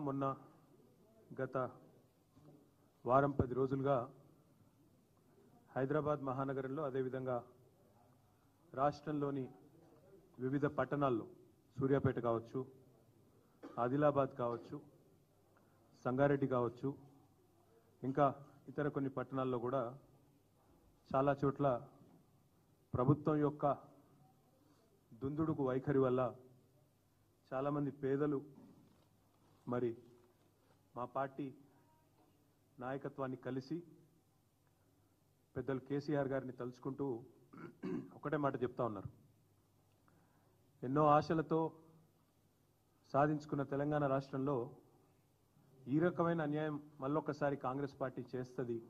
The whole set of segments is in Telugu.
మొన్న గత వారం 10 రోజులుగా హైదరాబాద్ మహానగరంలో అదేవిధంగా రాష్ట్రంలోని వివిధ పట్టణాల్లో సూర్యాపేట కావచ్చు, ఆదిలాబాద్ కావచ్చు, సంగారెడ్డి కావచ్చు, ఇంకా ఇతర కొన్ని పట్టణాల్లో కూడా చాలా చోట్ల ప్రభుత్వం యొక్క దుందుడుకు వైఖరి వల్ల చాలామంది పేదలు మరి మా పార్టీ నాయకత్వాన్ని కలిసి పెద్దలు కేసీఆర్ గారిని తలుచుకుంటూ ఒకటే మాట చెప్తా ఉన్నారు. ఎన్నో ఆశలతో సాధించుకున్న తెలంగాణ రాష్ట్రంలో ఈ రకమైన అన్యాయం మళ్ళొక్కసారి కాంగ్రెస్ పార్టీ చేస్తుంది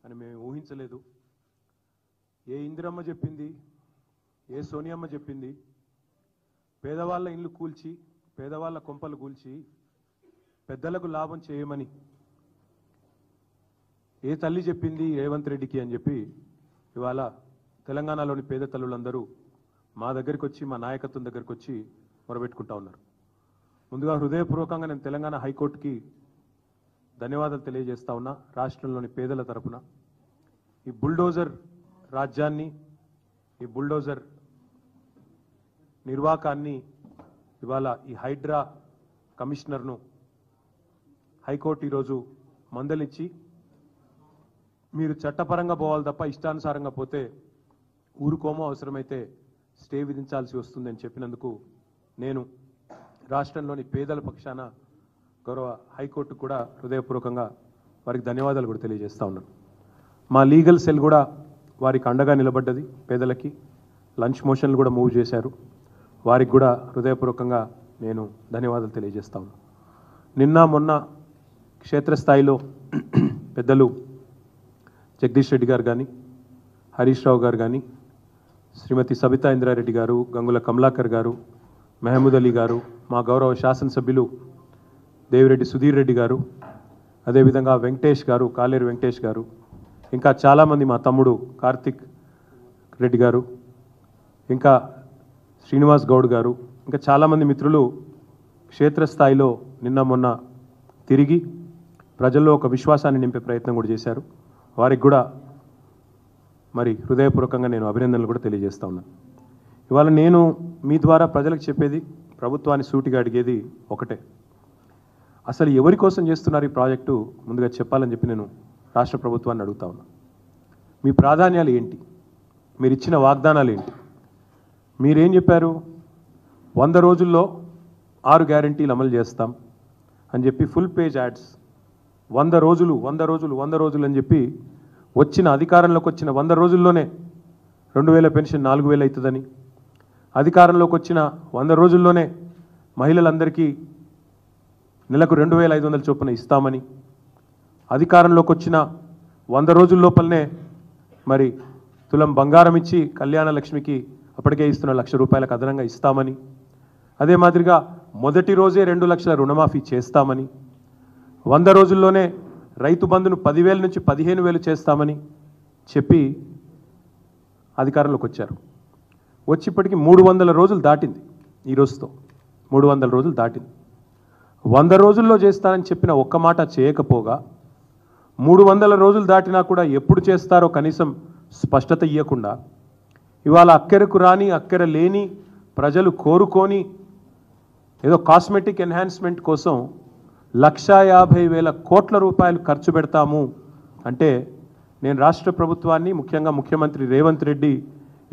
అని మేము ఊహించలేదు. ఏ ఇందిరమ్మ చెప్పింది, ఏ సోనియమ్మ చెప్పింది, పేదవాళ్ళ ఇల్లు కూల్చి పేదవాళ్ళ కొంపలు కూల్చి పెద్దలకు లాభం చేయమని ఏ తల్లి చెప్పింది రేవంత్ రెడ్డికి అని చెప్పి ఇవాళ తెలంగాణలోని పేద తల్లులందరూ మా దగ్గరికి వచ్చి, మా నాయకత్వం దగ్గరికి వచ్చి మొరబెట్టుకుంటా ఉన్నారు. ముందుగా హృదయపూర్వకంగా నేను తెలంగాణ హైకోర్టుకి ధన్యవాదాలు తెలియజేస్తా ఉన్నా. రాష్ట్రంలోని పేదల తరపున ఈ బుల్డోజర్ రాజ్యాన్ని, ఈ బుల్డోజర్ నిర్వాకాన్ని ఇవాళ ఈ హైడ్రా కమిషనర్ను హైకోర్టు ఈరోజు మందలిచ్చి మీరు చట్టపరంగా పోవాలి తప్ప ఇష్టానుసారంగా పోతే ఊరుకోమో, అవసరమైతే స్టే విధించాల్సి వస్తుందని చెప్పినందుకు నేను రాష్ట్రంలోని పేదల పక్షాన గౌరవ హైకోర్టు కూడా హృదయపూర్వకంగా వారికి ధన్యవాదాలు కూడా తెలియజేస్తా ఉన్నాను. మా లీగల్ సెల్ కూడా వారికి అండగా నిలబడ్డది. పేదలకి లంచ్ మోషన్లు కూడా మూవ్ చేశారు. వారికి కూడా హృదయపూర్వకంగా నేను ధన్యవాదాలు తెలియజేస్తా ఉన్నాను. నిన్న మొన్న క్షేత్రస్థాయిలో పెద్దలు జగదీష్ రెడ్డి గారు కానీ, హరీష్ రావు గారు కానీ, శ్రీమతి సబితా ఇంద్రారెడ్డి గారు, గంగుల కమలాకర్ గారు, మహమూద్ అలీ గారు, మా గౌరవ శాసనసభ్యులు దేవిరెడ్డి సుధీర్ రెడ్డి గారు, అదేవిధంగా వెంకటేష్ గారు, కాలేరు వెంకటేష్ గారు, ఇంకా చాలామంది మా తమ్ముడు కార్తిక్ రెడ్డి గారు, ఇంకా శ్రీనివాస్ గౌడ్ గారు, ఇంకా చాలామంది మిత్రులు క్షేత్రస్థాయిలో నిన్న మొన్న తిరిగి ప్రజల్లో ఒక విశ్వాసాన్ని నింపే ప్రయత్నం కూడా చేశారు. వారికి కూడా మరి హృదయపూర్వకంగా నేను అభినందనలు కూడా తెలియజేస్తా ఉన్నాను. ఇవాళ నేను మీ ద్వారా ప్రజలకు చెప్పేది, ప్రభుత్వాన్ని సూటిగా అడిగేది ఒకటే. అసలు ఎవరి కోసం చేస్తున్నారు ఈ ప్రాజెక్టు ముందుగా చెప్పాలని చెప్పి నేను రాష్ట్ర ప్రభుత్వాన్ని అడుగుతా ఉన్నాను. మీ ప్రాధాన్యాలు ఏంటి? మీరు ఇచ్చిన వాగ్దానాలు ఏంటి? మీరేం చెప్పారు? 100 రోజుల్లో 6 గ్యారంటీలు అమలు చేస్తాం అని చెప్పి ఫుల్ పేజ్ యాడ్స్, 100 రోజులు 100 రోజులు 100 రోజులు అని చెప్పి వచ్చిన అధికారంలోకి వచ్చిన 100 రోజుల్లోనే 2000 పెన్షన్ 4000 అవుతుందని, అధికారంలోకి వచ్చిన 100 రోజుల్లోనే మహిళలందరికీ నెలకు 2500 చొప్పున ఇస్తామని, అధికారంలోకి వచ్చిన 100 రోజుల లోపలనే మరి తులం బంగారం ఇచ్చి కళ్యాణ లక్ష్మికి అప్పటికే ఇస్తున్న ₹1,00,000 అదనంగా ఇస్తామని, అదే మాదిరిగా మొదటి రోజే 2 లక్షల రుణమాఫీ చేస్తామని, 100 రోజుల్లోనే రైతు బంధును 10,000 నుంచి 15,000 చేస్తామని చెప్పి అధికారంలోకి వచ్చారు. వచ్చి ఇప్పటికి 300 రోజులు దాటింది. ఈ రోజుతో 300 రోజులు దాటింది. 100 రోజుల్లో చేస్తానని చెప్పిన ఒక్క మాట చేయకపోగా 300 రోజులు దాటినా కూడా ఎప్పుడు చేస్తారో కనీసం స్పష్టత ఇవ్వకుండా ఇవాళ అక్కరకు రాని, అక్కర లేని, ప్రజలు కోరుకొని ఏదో కాస్మెటిక్ ఎన్హాన్స్మెంట్ కోసం 1,50,000 కోట్ల రూపాయలు ఖర్చు పెడతాము అంటే నేను రాష్ట్ర ప్రభుత్వాన్ని, ముఖ్యంగా ముఖ్యమంత్రి రేవంత్ రెడ్డి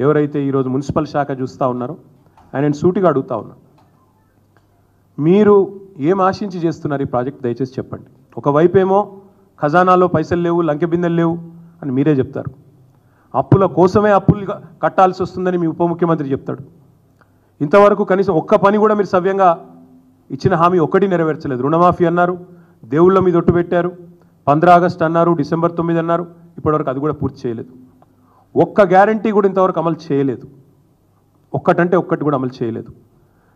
ఎవరైతే ఈరోజు మున్సిపల్ శాఖ చూస్తూ ఉన్నారో ఆయన సూటిగా అడుగుతా ఉన్నా, మీరు ఏం ఆశించి చేస్తున్నారు ఈ ప్రాజెక్ట్? దయచేసి చెప్పండి. ఒకవైపేమో ఖజానాలో పైసలు లేవు, లంకె బిందెలు లేవు అని మీరే చెప్తారు. అప్పుల కోసమే అప్పులు కట్టాల్సి వస్తుందని మీ ఉప ముఖ్యమంత్రి చెప్తాడు. ఇంతవరకు కనీసం ఒక్క పని కూడా మీరు సవ్యంగా ఇచ్చిన హామీ ఒక్కటి నెరవేర్చలేదు. రుణమాఫీ అన్నారు, దేవుళ్ళ మీద ఒట్టు పెట్టారు, 15 ఆగస్టు అన్నారు, డిసెంబర్ 9 అన్నారు, ఇప్పటివరకు అది కూడా పూర్తి చేయలేదు. ఒక్క గ్యారంటీ కూడా ఇంతవరకు అమలు చేయలేదు. ఒక్కటంటే ఒక్కటి కూడా అమలు చేయలేదు.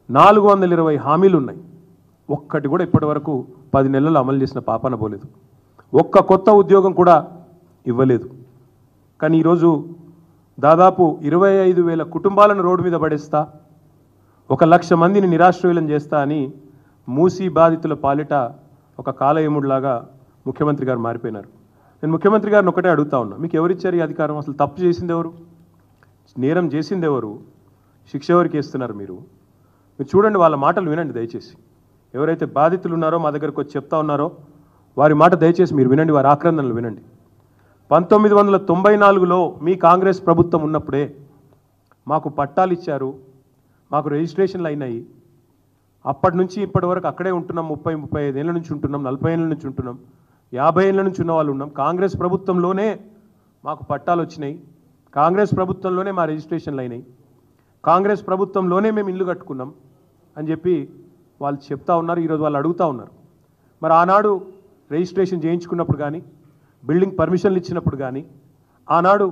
420 హామీలు ఉన్నాయి, ఒక్కటి కూడా ఇప్పటివరకు 10 నెలలు అమలు చేసిన పాపన పోలేదు. ఒక్క కొత్త ఉద్యోగం కూడా ఇవ్వలేదు. కానీ ఈరోజు దాదాపు 25,000 కుటుంబాలను రోడ్డు మీద పడేస్తా, 1,00,000 మందిని నిరాశ్రయులను చేస్తా అని మూసీ బాధితుల పాలిట ఒక కాలయముడిలాగా ముఖ్యమంత్రి గారు మారిపోయినారు. నేను ముఖ్యమంత్రి గారిని ఒకటే అడుగుతా ఉన్నా, మీకు ఎవరిచ్చారు ఈ అధికారం? అసలు తప్పు చేసింది ఎవరు? నేరం చేసింది ఎవరు? శిక్ష ఎవరికి వేస్తున్నారు మీరు? మీరు చూడండి, వాళ్ళ మాటలు వినండి దయచేసి. ఎవరైతే బాధితులు ఉన్నారో మా దగ్గరకు వచ్చి చెప్తా ఉన్నారో వారి మాట దయచేసి మీరు వినండి, వారి ఆక్రందనలు వినండి. 1994లో మీ కాంగ్రెస్ ప్రభుత్వం ఉన్నప్పుడే మాకు పట్టాలు ఇచ్చారు, మాకు రిజిస్ట్రేషన్లు అయినాయి. అప్పటి నుంచి ఇప్పటి వరకు అక్కడే ఉంటున్నాం. 30-35 ఏళ్ళ నుంచి ఉంటున్నాం, 40 ఏళ్ళ నుంచి ఉంటున్నాం, 50 ఏళ్ళ నుంచి ఉన్న వాళ్ళు ఉన్నాం. కాంగ్రెస్ ప్రభుత్వంలోనే మాకు పట్టాలు వచ్చినాయి, కాంగ్రెస్ ప్రభుత్వంలోనే మా రిజిస్ట్రేషన్లు అయినాయి, కాంగ్రెస్ ప్రభుత్వంలోనే మేము ఇల్లు కట్టుకున్నాం అని చెప్పి వాళ్ళు చెప్తా ఉన్నారు. ఈరోజు వాళ్ళు అడుగుతూ ఉన్నారు, మరి ఆనాడు రిజిస్ట్రేషన్ చేయించుకున్నప్పుడు కానీ, బిల్డింగ్ పర్మిషన్లు ఇచ్చినప్పుడు కానీ, ఆనాడు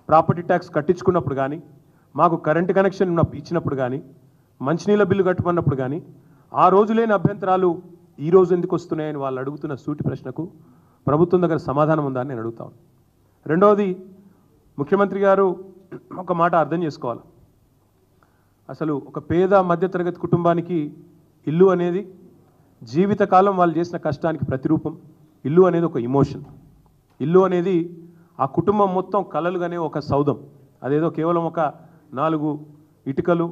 ప్రాపర్టీ ట్యాక్స్ కట్టించుకున్నప్పుడు కానీ, మాకు కరెంటు కనెక్షన్ ఇచ్చినప్పుడు కానీ, మంచినీళ్ళ బిల్లు కట్టుకున్నప్పుడు కానీ ఆ రోజు లేని అభ్యంతరాలు ఈ రోజు ఎందుకు వస్తున్నాయని వాళ్ళు అడుగుతున్న సూటి ప్రశ్నకు ప్రభుత్వం దగ్గర సమాధానం ఉందా అని నేను అడుగుతాను. రెండవది, ముఖ్యమంత్రి గారు ఒక మాట అర్థం చేసుకోవాలి. అసలు ఒక పేద మధ్యతరగతి కుటుంబానికి ఇల్లు అనేది జీవితకాలం వాళ్ళు చేసిన కష్టానికి ప్రతిరూపం. ఇల్లు అనేది ఒక ఇమోషన్. ఇల్లు అనేది ఆ కుటుంబం మొత్తం కలలుగానే ఒక సౌధం. అదేదో కేవలం ఒక 4 ఇటుకలు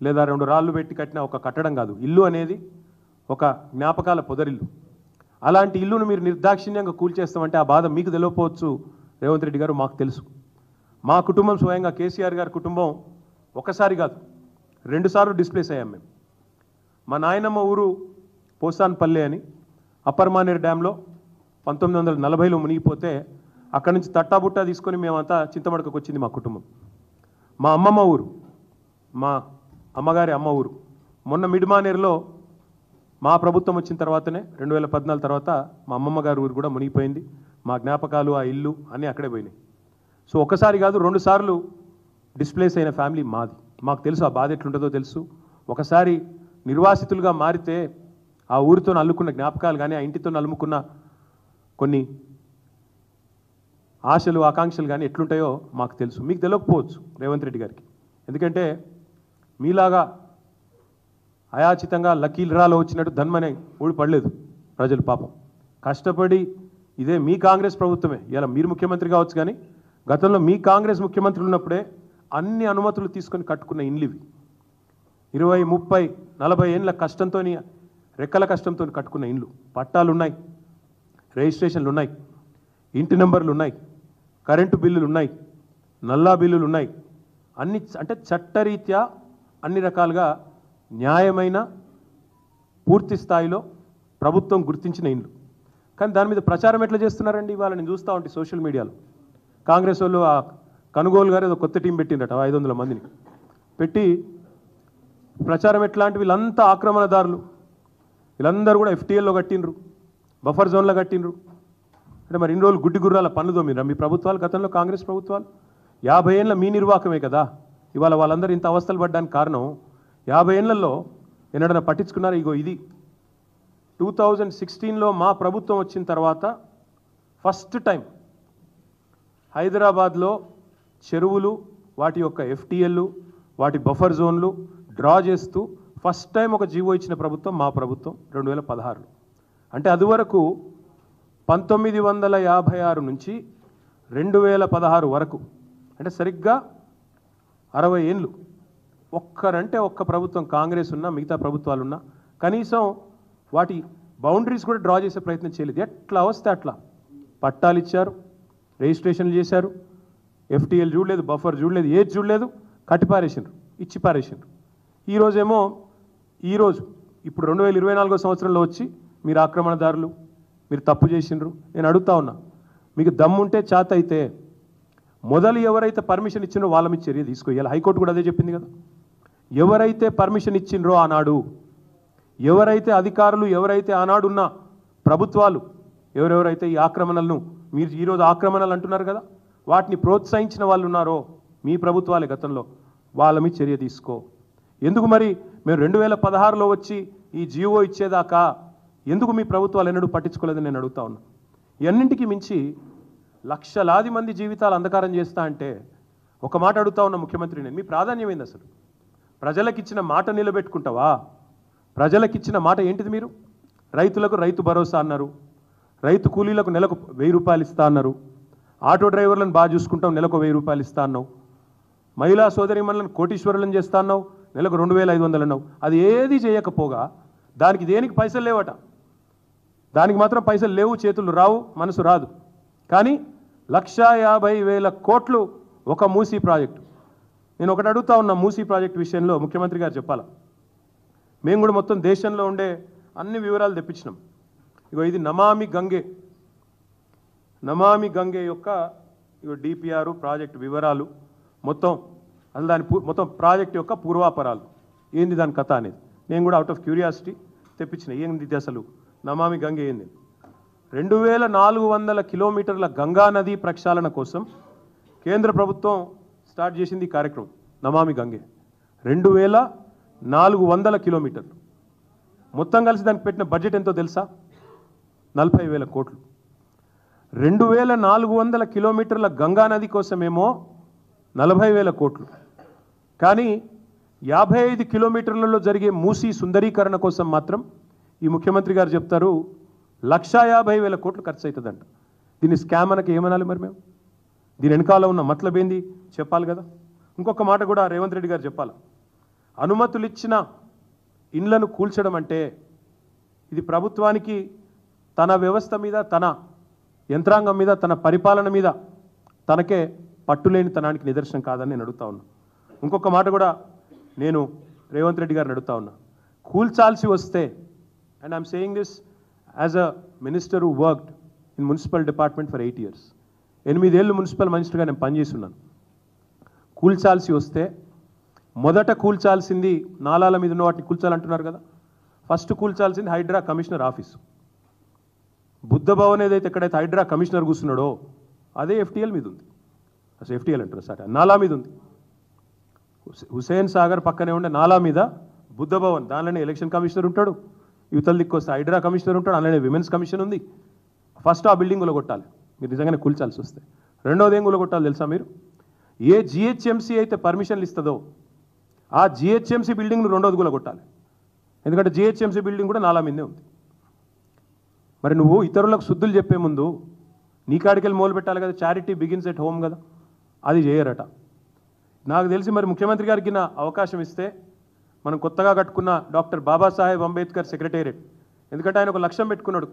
లేదా 2 రాళ్ళు పెట్టి కట్టిన ఒక కట్టడం కాదు. ఇల్లు అనేది ఒక జ్ఞాపకాల పొదరిల్లు. అలాంటి ఇల్లును మీరు నిర్దాక్షిణ్యంగా కూల్చేస్తామంటే ఆ బాధ మీకు తెలియకపోవచ్చు రేవంత్ రెడ్డి గారు, మాకు తెలుసు. మా కుటుంబం స్వయంగా కేసీఆర్ గారి కుటుంబం ఒకసారి కాదు 2 సార్లు డిస్ప్లేస్ అయ్యాం మేము. మా నాయనమ్మ ఊరు పోసాన్పల్లె అని అప్పర్ మానేరు డ్యాంలో 1940లో మునిగిపోతే అక్కడి నుంచి తట్టాబుట్టా తీసుకొని మేమంతా చింతమడకకు వచ్చింది మా కుటుంబం. మా అమ్మమ్మ ఊరు, మా అమ్మగారి అమ్మ ఊరు మొన్న మిడ్మానేరులో మా ప్రభుత్వం వచ్చిన తర్వాతనే 2014 తర్వాత మా అమ్మమ్మ గారి ఊరు కూడా మునిగిపోయింది. మా జ్ఞాపకాలు, ఆ ఇల్లు అన్నీ అక్కడే పోయినాయి. సో ఒకసారి కాదు 2 సార్లు డిస్ప్లేస్ అయిన ఫ్యామిలీ మాది. మాకు తెలుసు ఆ బాధ ఎట్లుంటుందో తెలుసు. ఒకసారి నిర్వాసితులుగా మారితే ఆ ఊరితో అల్లుకున్న జ్ఞాపకాలు కానీ, ఆ ఇంటితో అల్లుకున్న కొన్ని ఆశలు, ఆకాంక్షలు కానీ ఎట్లుంటాయో మాకు తెలుసు. మీకు తెలియకపోవచ్చు రేవంత్ రెడ్డి గారికి. ఎందుకంటే మీలాగా అయాచితంగా లకీల్రాలో వచ్చినట్టు ధన్మనే ఊడిపడలేదు ప్రజలు. పాపం కష్టపడి, ఇదే మీ కాంగ్రెస్ ప్రభుత్వమే, ఇలా మీరు ముఖ్యమంత్రి కావచ్చు కానీ గతంలో మీ కాంగ్రెస్ ముఖ్యమంత్రులు ఉన్నప్పుడే అన్ని అనుమతులు తీసుకొని కట్టుకున్న ఇండ్లు ఇవి. 20, 30, 40 ఏళ్ళ కష్టంతో, రెక్కల కష్టంతో కట్టుకున్న ఇండ్లు. పట్టాలు ఉన్నాయి, రిజిస్ట్రేషన్లు ఉన్నాయి, ఇంటి నెంబర్లు ఉన్నాయి, కరెంటు బిల్లులు ఉన్నాయి, నల్లా బిల్లులు ఉన్నాయి. అన్ని అంటే చట్టరీత్యా అన్ని రకాలుగా న్యాయమైన పూర్తి స్థాయిలో ప్రభుత్వం గుర్తించిన ఇండ్లు. కానీ దాని మీద ప్రచారం ఎట్లా చేస్తున్నారండి? ఇవాళ నేను చూస్తూ ఉంటే సోషల్ మీడియాలో కాంగ్రెస్ వాళ్ళు ఆ కనుగోలు గారు ఏదో కొత్త టీం పెట్టిందట, 500 మందిని పెట్టి ప్రచారం ఎట్లాంటి, వీళ్ళంతా ఆక్రమణదారులు, వీళ్ళందరూ కూడా FTLలో కట్టినరు, బఫర్ జోన్లో కట్టినరు. అంటే మరి ఇన్ని రోజులు గుడ్డి గుర్రాల పనులు తోమినరా మీ ప్రభుత్వాలు? గతంలో కాంగ్రెస్ ప్రభుత్వాలు 50 ఏళ్ళ మీ నిర్వాహకమే కదా ఇవాళ వాళ్ళందరూ ఇంత అవస్థలు పడ్డానికి కారణం. 50 ఏళ్లలో ఎన్నడన్నా పట్టించుకున్నారు? ఇగో ఇది 2016లో మా ప్రభుత్వం వచ్చిన తర్వాత ఫస్ట్ టైం హైదరాబాద్లో చెరువులు, వాటి యొక్క FTL, వాటి బఫర్ జోన్లు డ్రా చేస్తూ ఫస్ట్ టైం ఒక జీవో ఇచ్చిన ప్రభుత్వం మా ప్రభుత్వం 2016లో. అంటే అదివరకు 1956 నుంచి 2016 వరకు, అంటే సరిగ్గా 60 ఏళ్ళు ఒక్కరంటే ఒక్క ప్రభుత్వం కాంగ్రెస్ ఉన్నా, మిగతా ప్రభుత్వాలు ఉన్నా కనీసం వాటి బౌండరీస్ కూడా డ్రా చేసే ప్రయత్నం చేయలేదు. ఎట్లా వస్తే అట్లా పట్టాలు ఇచ్చారు, రిజిస్ట్రేషన్లు చేశారు, FTL చూడలేదు, బఫర్ చూడలేదు, ఏది చూడలేదు, కట్టిపారేసిండ్రు, ఇచ్చి పారేసిండ్రు. ఈరోజు ఇప్పుడు 2024వ సంవత్సరంలో వచ్చి మీరు ఆక్రమణదారులు, మీరు తప్పు చేసిండ్రు. నేను అడుగుతా ఉన్నా, మీకు దమ్ముంటే చేత అయితే మొదలు ఎవరైతే పర్మిషన్ ఇచ్చిండ్రో వాళ్ళ మీద చర్య తీసుకోవాలి. హైకోర్టు కూడా అదే చెప్పింది కదా. ఎవరైతే పర్మిషన్ ఇచ్చిండ్రో ఆనాడు, ఎవరైతే అధికారులు, ఎవరైతే ఆనాడున్న ప్రభుత్వాలు, ఎవరెవరైతే ఈ ఆక్రమణలను, మీరు ఈరోజు ఆక్రమణలు అంటున్నారు కదా, వాటిని ప్రోత్సహించిన వాళ్ళు ఉన్నారో మీ ప్రభుత్వాలే గతంలో, వాళ్ళ మీద చర్య తీసుకో. ఎందుకు మరి మేము 2016లో వచ్చి ఈ జీవో ఇచ్చేదాకా ఎందుకు మీ ప్రభుత్వాలు ఎన్నడూ పట్టించుకోలేదని నేను అడుగుతా ఉన్నా. ఇవన్నింటికి మించి లక్షలాది మంది జీవితాలు అంధకారం చేస్తా అంటే ఒక మాట అడుగుతా ఉన్న ముఖ్యమంత్రి, నేను మీ ప్రాధాన్యం ఏంది? అసలు ప్రజలకు ఇచ్చిన మాట నిలబెట్టుకుంటావా? ప్రజలకు ఇచ్చిన మాట ఏంటిది? మీరు రైతులకు రైతు భరోసా అన్నారు, రైతు కూలీలకు నెలకు 1000 రూపాయలు ఇస్తా అన్నారు, ఆటో డ్రైవర్లను బాగా చూసుకుంటాం నెలకు 1000 రూపాయలు ఇస్తా అన్నావు, మహిళా సోదరిమణులను కోటీశ్వరులను చేస్తా అన్నావు, నెలకు 2500 అన్నావు. అది ఏది చేయకపోగా దానికి దేనికి పైసలు లేవట. దానికి మాత్రం పైసలు లేవు, చేతులు రావు, మనసు రాదు. కానీ 1,50,000 కోట్లు ఒక మూసీ ప్రాజెక్టు. నేను ఒకటి అడుగుతా ఉన్నా, మూసీ ప్రాజెక్టు విషయంలో ముఖ్యమంత్రి గారు చెప్పాలా. మేము కూడా మొత్తం దేశంలో ఉండే అన్ని వివరాలు తెప్పించినాం. ఇగో ఇది నమామి గంగే యొక్క ఇగో డిపిఆర్ ప్రాజెక్టు వివరాలు మొత్తం, అసలు దాని మొత్తం ప్రాజెక్ట్ యొక్క పూర్వాపరాలు ఏంది, దాని కథ అనేది నేను కూడా అవుట్ ఆఫ్ క్యూరియాసిటీ తెప్పించిన. ఏంది అసలు నమామి గంగే ఏంది? 2400 కిలోమీటర్ల గంగా నది ప్రక్షాళన కోసం కేంద్ర ప్రభుత్వం స్టార్ట్ చేసింది ఈ కార్యక్రమం నమామి గంగే. 2400 కిలోమీటర్లు మొత్తం కలిసి దానికి పెట్టిన బడ్జెట్ ఎంతో తెలుసా? 40,000 కోట్లు. 2400 కిలోమీటర్ల గంగా నది కోసమేమో 40,000 కోట్లు. కానీ 55 కిలోమీటర్లలో జరిగే మూసీ సుందరీకరణ కోసం మాత్రం ఈ ముఖ్యమంత్రి గారు చెప్తారు 1,50,000 కోట్లు ఖర్చు అవుతుందంట. దీన్ని స్కామ్ అనక ఏమనాలి మరి మేము? దీని వెనకాల ఉన్న మతలబేంది చెప్పాలి కదా. ఇంకొక మాట కూడా రేవంత్ రెడ్డి గారు చెప్పాలి. అనుమతులు ఇచ్చిన ఇండ్లను కూల్చడం అంటే ఇది ప్రభుత్వానికి తన వ్యవస్థ మీద, తన యంత్రాంగం మీద, తన పరిపాలన మీద తనకే పట్టులేని తనానికి నిదర్శనం కాదని నేను అడుగుతా ఉన్నా. ఇంకొక మాట కూడా నేను రేవంత్ రెడ్డి గారిని అడుగుతా ఉన్నా. కూల్చాల్సి వస్తే, and I'm saying this as a minister who worked in municipal department for 8 years, 8 ఏళ్ళు మున్సిపల్ మినిస్టర్గా నేను పనిచేస్తున్నాను. కూల్చాల్సి వస్తే మొదట కూల్చాల్సింది నాలాల మీద ఉన్న వాటిని కూల్చాలంటున్నారు కదా. ఫస్ట్ కూల్చాల్సింది హైడ్రా కమిషనర్ ఆఫీసు. బుద్ధ భవన్ ఏదైతే ఎక్కడైతే హైడ్రా కమిషనర్ కూర్చున్నాడో అదే FTL మీద ఉంది. అసలు FTL అంటున్నారు సార్, నాలా మీద ఉంది. హుసేన్ సాగర్ పక్కనే ఉండే నాలా మీద బుద్ధ భవన్, దానిలోనే ఎలక్షన్ కమిషనర్ ఉంటాడు, యువతల దిక్కొస్తే హైడ్రా కమిషనర్ ఉంటాడు, అలానే విమెన్స్ కమిషన్ ఉంది. ఫస్ట్ ఆ బిల్డింగ్ కొట్టాలి మీరు నిజంగానే కూల్చాల్సి వస్తే. రెండోది ఏం కొట్టాలి తెలుసా మీరు? ఏ GHMC అయితే పర్మిషన్లు ఇస్తుందో ఆ GHMC బిల్డింగ్ను రెండోది కొట్టాలి. ఎందుకంటే GHMC బిల్డింగ్ కూడా నాలా మీదే ఉంది. మరి నువ్వు ఇతరులకు శుద్ధులు చెప్పే ముందు నీ కాడికెళ్ళి మొదలు పెట్టాలి కదా. చారిటీ బిగిన్స్ ఎట్ హోమ్ కదా, అది చేయరట. నాకు తెలిసి మరి ముఖ్యమంత్రి గారికి నా అవకాశం ఇస్తే మనం కొత్తగా కట్టుకున్న డాక్టర్ బాబాసాహెబ్ అంబేద్కర్ సెక్రటేరియట్, ఎందుకంటే ఆయన ఒక లక్ష్యం పెట్టుకున్నాడు,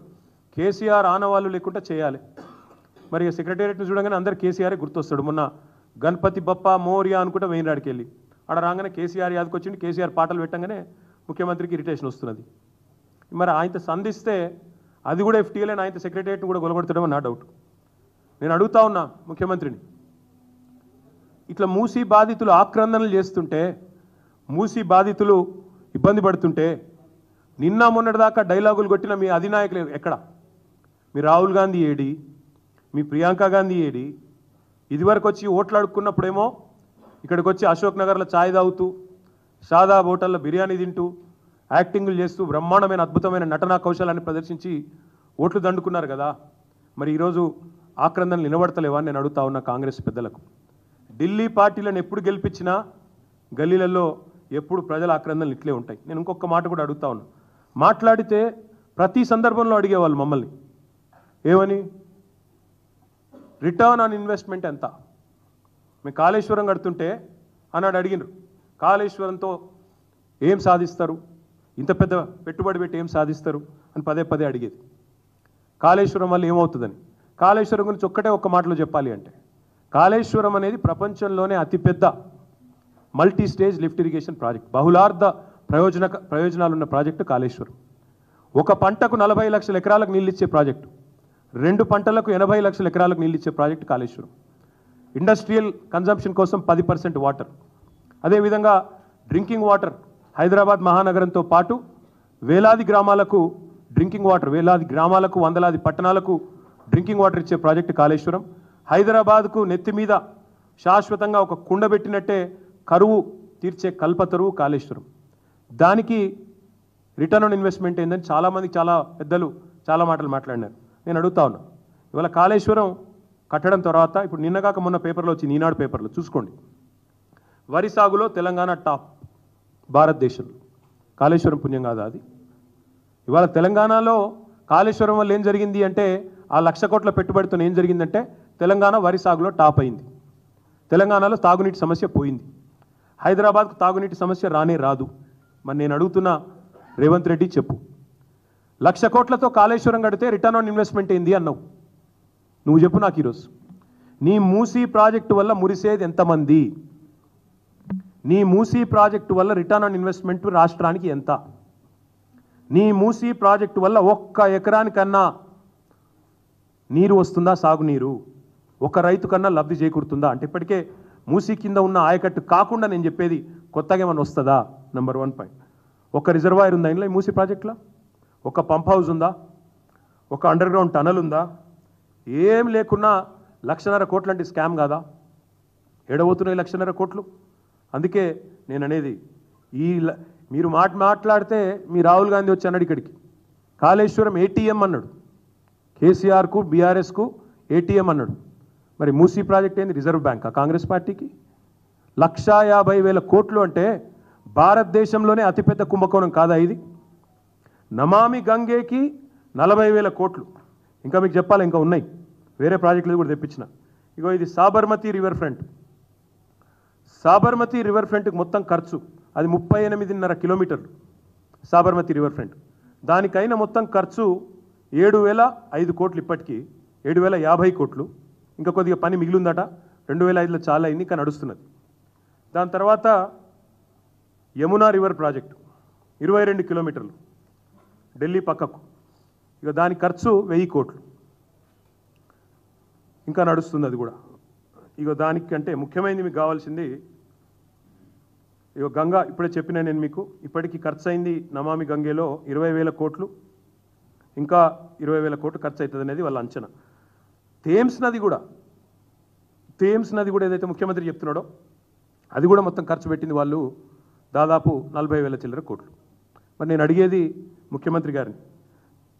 కేసీఆర్ ఆనవాళ్ళు లేకుండా చేయాలి. మరి సెక్రటేరియట్ని చూడగానే అందరు కేసీఆరే గుర్తొస్తాడు. మొన్న గణపతి బప్ప మోరియా అనుకుంటే వెయిన్రాడికి వెళ్ళి ఆడ రాగానే కేసీఆర్ యాదకొచ్చింది. కేసీఆర్ పాటలు పెట్టగానే ముఖ్యమంత్రికి ఇరిటేషన్ వస్తున్నది. మరి ఆయనతో సంధిస్తే అది కూడా FTL అని ఆయన సెక్రటేరియట్ని కూడా గొలగొడతాడమని నా డౌట్. నేను అడుగుతా ఉన్నా ముఖ్యమంత్రిని, ఇట్లా మూసీ బాధితులు ఆక్రందనలు చేస్తుంటే, మూసీ బాధితులు ఇబ్బంది పడుతుంటే, నిన్న మొన్నటిదాకా డైలాగులు కొట్టిన మీ అధినాయకులు ఎక్కడ? మీ రాహుల్ గాంధీ ఏడి? మీ ప్రియాంక గాంధీ ఏడి? ఇదివరకు వచ్చి ఓట్లు అడుక్కున్నప్పుడేమో ఇక్కడికి వచ్చి అశోక్ నగర్లో ఛాయ్ తాగుతూ, షాదాబ్ హోటల్లో బిర్యానీ తింటూ, యాక్టింగ్లు చేస్తూ బ్రహ్మాండమైన అద్భుతమైన నటనా కౌశలాన్ని ప్రదర్శించి ఓట్లు దండుకున్నారు కదా. మరి ఈరోజు ఆక్రందనలు నిలబడతలేవా అని నేను అడుగుతా ఉన్నా కాంగ్రెస్ పెద్దలకు. ఢిల్లీ పార్టీలను ఎప్పుడు గెలిపించినా గల్లీలలో ఎప్పుడు ప్రజల ఆక్రందనలు ఇట్లే ఉంటాయి. నేను ఇంకొక మాట కూడా అడుగుతా ఉన్నా. మాట్లాడితే ప్రతి సందర్భంలో అడిగేవాళ్ళు మమ్మల్ని ఏమని, రిటర్న్ ఆన్ ఇన్వెస్ట్మెంట్ ఎంత? మేము కాళేశ్వరం కడుతుంటే అన్నాడు అడిగినారు, కాళేశ్వరంతో ఏం సాధిస్తారు, ఇంత పెద్ద పెట్టుబడి పెట్టి ఏం సాధిస్తారు అని పదే పదే అడిగేది. కాళేశ్వరం వల్ల ఏమవుతుందని. కాళేశ్వరం గురించి ఒక్క మాటలో చెప్పాలి అంటే, కాళేశ్వరం అనేది ప్రపంచంలోనే అతిపెద్ద multi stage lift irrigation project, బహుళార్థ ప్రయోజనాలున్న ప్రాజెక్టు కాళేశ్వరం. ఒక పంటకు 40 లక్షల ఎకరాలకు నీళ్ళు ఇచ్చే ప్రాజెక్టు, 2 పంటలకు 80 లక్షల ఎకరాలకు నీళ్ళు ఇచ్చే ప్రాజెక్టు కాళేశ్వరం. ఇండస్ట్రియల్ కన్జంప్షన్ కోసం 10% వాటర్. అదేవిధంగా డ్రింకింగ్ వాటర్ హైదరాబాద్ మహానగరంతో పాటు వేలాది గ్రామాలకు డ్రింకింగ్ వాటర్, వేలాది గ్రామాలకు, వందలాది పట్టణాలకు డ్రింకింగ్ వాటర్ ఇచ్చే ప్రాజెక్టు కాళేశ్వరం. హైదరాబాద్కు నెత్తి మీద శాశ్వతంగా ఒక కుండ పెట్టినట్టే కరువు తీర్చే కల్పతరువు కాళేశ్వరం. దానికి రిటర్న్ ఆన్ ఇన్వెస్ట్మెంట్ ఏందని చాలామంది, చాలా పెద్దలు చాలా మాటలు మాట్లాడినారు. నేను అడుగుతా ఉన్నా, ఇవాళ కాళేశ్వరం కట్టడం తర్వాత, ఇప్పుడు నిన్నగాక మొన్న పేపర్లో వచ్చింది, ఈనాడు పేపర్లో చూసుకోండి, వరి సాగులో తెలంగాణ టాప్ భారతదేశంలో. కాళేశ్వరం పుణ్యం కాదా అది? ఇవాళ తెలంగాణలో కాళేశ్వరం వల్ల ఏం జరిగింది అంటే, ఆ 1,00,000 కోట్ల పెట్టుబడితో ఏం జరిగిందంటే తెలంగాణ వరి సాగులో టాప్ అయింది. తెలంగాణలో తాగునీటి సమస్య పోయింది. హైదరాబాద్కు తాగునీటి సమస్య రానే రాదు. మరి నేను అడుగుతున్నా రేవంత్ రెడ్డి, చెప్పు, 1,00,000 కోట్లతో కాళేశ్వరం కడితే రిటర్న్ ఆన్ ఇన్వెస్ట్మెంట్ ఏంది అన్నావు. నువ్వు చెప్పు నాకు ఈరోజు. నీ మూసీ ప్రాజెక్టు వల్ల మురిసేది ఎంతమంది? నీ మూసీ ప్రాజెక్టు వల్ల రిటర్న్ ఆన్ ఇన్వెస్ట్మెంట్ రాష్ట్రానికి ఎంత? నీ మూసీ ప్రాజెక్టు వల్ల 1 ఎకరానికన్నా నీరు వస్తుందా? సాగునీరు ఒక రైతు కన్నా లబ్ధి చేకూరుతుందా? అంటే ఇప్పటికే మూసీ కింద ఉన్న ఆయకట్టు కాకుండా నేను చెప్పేది కొత్తగా ఏమైనా వస్తుందా? Number 1 point. ఒక రిజర్వాయర్ ఉందా ఇంట్లో ఈ మూసీ ప్రాజెక్టులో? ఒక పంప్ హౌస్ ఉందా? ఒక అండర్ గ్రౌండ్ టనల్ ఉందా? ఏం లేకున్నా 1,50,000 కోట్లు అంటే స్కామ్ కాదా? ఎడబోతున్నాయి 1,50,000 కోట్లు. అందుకే నేను అనేది, మీరు మాట్లాడితే మీ రాహుల్ గాంధీ వచ్చి అన్నాడు ఇక్కడికి, కాళేశ్వరం ఏటీఎం అన్నాడు. కేసీఆర్కు బీఆర్ఎస్కు ఏటీఎం అన్నాడు. మరి మూసీ ప్రాజెక్ట్ ఏంది? రిజర్వ్ బ్యాంకా కాంగ్రెస్ పార్టీకి? 1,50,000 కోట్లు అంటే భారతదేశంలోనే అతిపెద్ద కుంభకోణం కాదా ఇది? నమామి గంగేకి 40,000 కోట్లు. ఇంకా మీకు చెప్పాలి, ఇంకా ఉన్నాయి వేరే ప్రాజెక్టులు కూడా తెప్పించిన. ఇగో ఇది Sabarmati river front. Sabarmati river ఫ్రంట్కి మొత్తం ఖర్చు అది 38.5 కిలోమీటర్లు సాబర్మతి రివర్ ఫ్రంట్. దానికైనా మొత్తం ఖర్చు 7,005 కోట్లు. ఇప్పటికీ 7,050 కోట్లు. ఇంకా కొద్దిగా పని మిగిలిందట. 2005లో చాలా అయింది, ఇంకా నడుస్తున్నది. దాని తర్వాత యమునా రివర్ ప్రాజెక్టు 22 కిలోమీటర్లు ఢిల్లీ పక్కకు. ఇక దాని ఖర్చు 1000 కోట్లు. ఇంకా నడుస్తుంది అది కూడా. ఇక దానికంటే ముఖ్యమైనది మీకు కావాల్సింది ఇక గంగా. ఇప్పుడే చెప్పినా నేను మీకు, ఇప్పటికీ ఖర్చు అయింది నమామి గంగేలో 20,000 కోట్లు. ఇంకా 20,000 కోట్లు ఖర్చు అవుతుంది అనేది వాళ్ళ అంచనా. థేమ్స్ నది కూడా ఏదైతే ముఖ్యమంత్రి చెప్తున్నాడో అది కూడా మొత్తం ఖర్చు పెట్టింది వాళ్ళు దాదాపు 40,000 చిల్లర కోట్లు. మరి నేను అడిగేది ముఖ్యమంత్రి గారిని,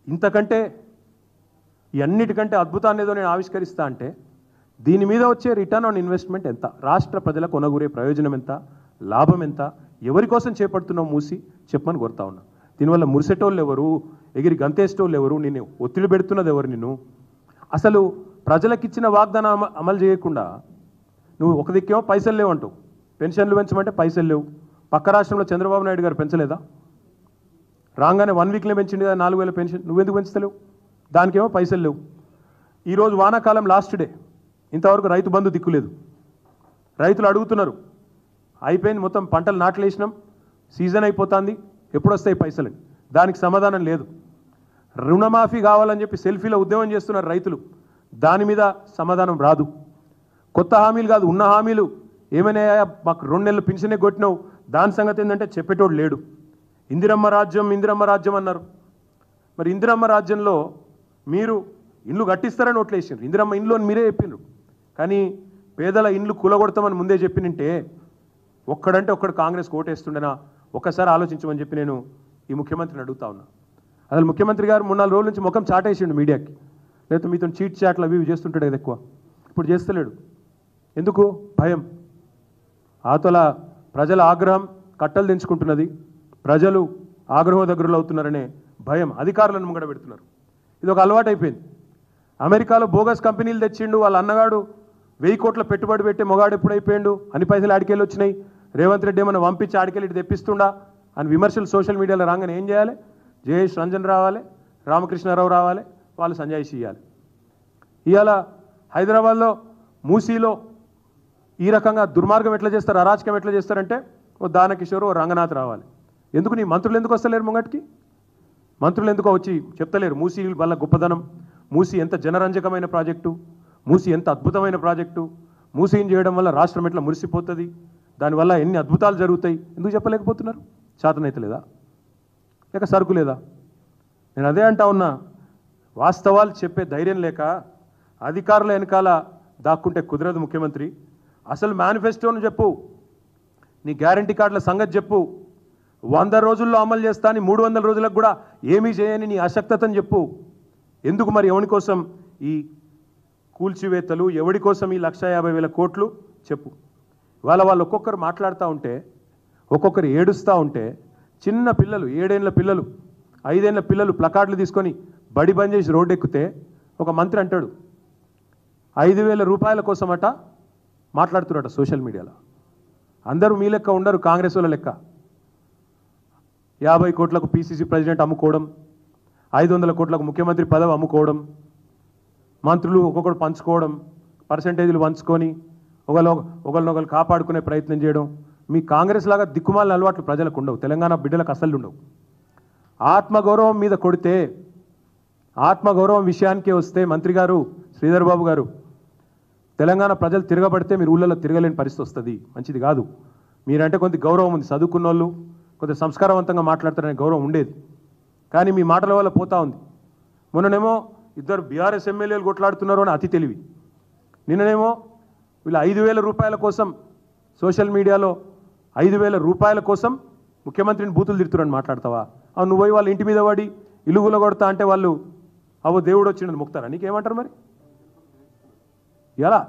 ఇంతకంటే ఈ అన్నిటికంటే అద్భుతాన్ని ఏదో నేను ఆవిష్కరిస్తా అంటే దీని మీద వచ్చే రిటర్న్ ఆన్ ఇన్వెస్ట్మెంట్ ఎంత? రాష్ట్ర ప్రజలకు కొనగూరే ప్రయోజనం ఎంత? లాభం ఎంత? ఎవరి కోసం చేపడుతున్నావు మూసి చెప్పమని కోరుతా ఉన్నా. దీనివల్ల మురిసేటోళ్ళు ఎవరు? ఎగిరి గంతేసేటోళ్ళు ఎవరు? నిన్ను ఒత్తిడి పెడుతున్నది ఎవరు? నిన్ను అసలు ప్రజలకిచ్చిన వాగ్దానం అమలు చేయకుండా నువ్వు ఒక దిక్కేమో పైసలు లేవంటావు. పెన్షన్లు పెంచమంటే పైసలు లేవు. పక్క రాష్ట్రంలో చంద్రబాబు నాయుడు గారు పెంచలేదా? రాగానే 1 వీక్లో పెంచింది కదా 4,000 పెన్షన్. నువ్వెందుకు పెంచుతలేవు? దానికేమో పైసలు లేవు. ఈరోజు వానాకాలం లాస్ట్ డే, ఇంతవరకు రైతు బంధు దిక్కులేదు. రైతులు అడుగుతున్నారు, అయిపోయింది మొత్తం పంటలు నాట్లేసినాం, సీజన్ అయిపోతుంది, ఎప్పుడు వస్తాయి పైసలు? దానికి సమాధానం లేదు. రుణమాఫీ కావాలని చెప్పి సెల్ఫీలో ఉద్యమం చేస్తున్నారు రైతులు, దాని మీద సమాధానం రాదు. కొత్త హామీలు కాదు, ఉన్న హామీలు ఏమైనా మాకు 2 నెలలు పెన్షనే కొట్టినావు, దాని సంగతి ఏంటంటే చెప్పేటోడు లేడు. ఇందిరమ్మ రాజ్యం అన్నారు. మరి ఇందిరమ్మ రాజ్యంలో మీరు ఇండ్లు కట్టిస్తారని ఓట్లేసారు. ఇందిరమ్మ ఇండ్లు అని మీరే చెప్పిండ్రు. కానీ పేదల ఇండ్లు కూలగొడతామని ముందే చెప్పినంటే ఒక్కడంటే ఒక్కడు కాంగ్రెస్ ఓటేస్తుండేనా? ఒక్కసారి ఆలోచించమని చెప్పి నేను ఈ ముఖ్యమంత్రిని అడుగుతా ఉన్నా. అసలు ముఖ్యమంత్రి గారు 3-4 రోజుల నుంచి ముఖం చాటేసిండు మీడియాకి. లేకపోతే మీతో చీట్ చాట్లు అవి చేస్తుంటాడు కదా ఎక్కువ. ఇప్పుడు చేస్తలేడు. ఎందుకు? భయం. ఆతల ప్రజల ఆగ్రహం కట్టలు తెంచుకుంటున్నది. ప్రజలు ఆగ్రహ దగ్గరలో అవుతున్నారనే భయం అధికారులను ముంగడ పెడుతున్నారు. ఇది ఒక అలవాటు అయిపోయింది. అమెరికాలో బోగస్ కంపెనీలు తెచ్చిండు, వాళ్ళ అన్నగాడు 1000 కోట్ల పెట్టుబడి పెట్టి మొగాడు ఎప్పుడైపోయిండు, అన్ని పైసలు ఆడికెళ్ళి వచ్చినాయి, రేవంత్ రెడ్డి ఏమైనా పంపించి ఆడికెళ్ళి తెప్పిస్తుండా అని విమర్శలు సోషల్ మీడియాలో రాగానే ఏం చేయాలి? జయేష్ రంజన్ రావాలి, రామకృష్ణారావు రావాలి, వాళ్ళు సంజాయిషి ఇవ్వాలి. ఇవాళ హైదరాబాద్లో మూసీలో ఈ రకంగా దుర్మార్గం ఎట్లా చేస్తారు, అరాచకం ఎట్లా చేస్తారంటే ఓ దానకిషోర్, ఓ రంగనాథ్ రావాలి. ఎందుకు నీ మంత్రులు ఎందుకు వస్తలేరు ముంగటికి? మంత్రులు ఎందుకో వచ్చి చెప్తలేరు మూసీ వల్ల గొప్పదనం, మూసీ ఎంత జనరంజకమైన ప్రాజెక్టు, మూసీ ఎంత అద్భుతమైన ప్రాజెక్టు, మూసీని చేయడం వల్ల రాష్ట్రం ఎట్లా మురిసిపోతుంది, దానివల్ల ఎన్ని అద్భుతాలు జరుగుతాయి, ఎందుకు చెప్పలేకపోతున్నారు? చేతనైతే లేదా? లేక సరుకు లేదా? నేను అదే అంటా ఉన్నా, వాస్తవాలు చెప్పే ధైర్యం లేక అధికారుల వెనకాల దాక్కుంటే కుదరదు ముఖ్యమంత్రి. అసలు మేనిఫెస్టోను చెప్పు, నీ గ్యారంటీ కార్డుల సంగతి చెప్పు. 100 రోజుల్లో అమలు చేస్తా అని 300 రోజులకు కూడా ఏమీ చేయని నీ అశక్తతను చెప్పు. ఎందుకు మరి ఎవరి కోసం ఈ కూల్చివేతలు, ఎవడి కోసం ఈ 1,50,000 కోట్లు చెప్పు. వాళ్ళు ఒక్కొక్కరు మాట్లాడుతూ ఉంటే, ఒక్కొక్కరు ఏడుస్తూ ఉంటే చిన్న పిల్లలు 7 ఏళ్ల పిల్లలు 5 ఏళ్ల పిల్లలు ప్లకార్డులు తీసుకొని బడి బంద్ చేసి రోడ్డు ఎక్కితే ఒక మంత్రి అంటాడు 5,000 రూపాయల కోసమట మాట్లాడుతున్నారట సోషల్ మీడియాలో. అందరూ మీ లెక్క ఉండరు, కాంగ్రెస్ వాళ్ళ లెక్క. 50 కోట్లకు పీసీసీ ప్రెసిడెంట్ అమ్ముకోవడం, 500 కోట్లకు ముఖ్యమంత్రి పదవి అమ్ముకోవడం, మంత్రులు ఒక్కొక్కరు పంచుకోవడం, పర్సంటేజీలు పంచుకొని ఒకరినొకరు కాపాడుకునే ప్రయత్నం చేయడం. మీ కాంగ్రెస్ లాగా దిక్కుమాలిన అలవాట్లు ప్రజలకు ఉండవు, తెలంగాణ బిడ్డలకు అసలు ఉండవు. ఆత్మగౌరవం మీద కొడితే, ఆత్మగౌరవం విషయానికే వస్తే మంత్రి గారు శ్రీధర్ బాబు గారు, తెలంగాణ ప్రజలు తిరగబడితే మీరు ఊళ్ళలో తిరగలేని పరిస్థితి వస్తుంది, మంచిది కాదు. మీరంటే కొంత గౌరవం ఉంది, చదువుకున్న వాళ్ళు కొంత సంస్కారవంతంగా మాట్లాడతారనే గౌరవం ఉండేది. కానీ మీ మాటల వల్ల పోతా ఉంది. మొన్ననేమో ఇద్దరు బీఆర్ఎస్ ఎమ్మెల్యేలు కొట్లాడుతున్నారు అని అతి తెలివి. నిన్ననేమో వీళ్ళు 5,000 రూపాయల కోసం సోషల్ మీడియాలో 5,000 రూపాయల కోసం ముఖ్యమంత్రిని బూతులు తిడుతున్నారని మాట్లాడతావా? అవును, నువ్వు పోయి వాళ్ళ ఇంటి మీద పడి ఇలుగుల కొడతా అంటే వాళ్ళు అవో దేవుడు వచ్చిందని ముక్తారా? నీకేమంటారు మరి? ఎలా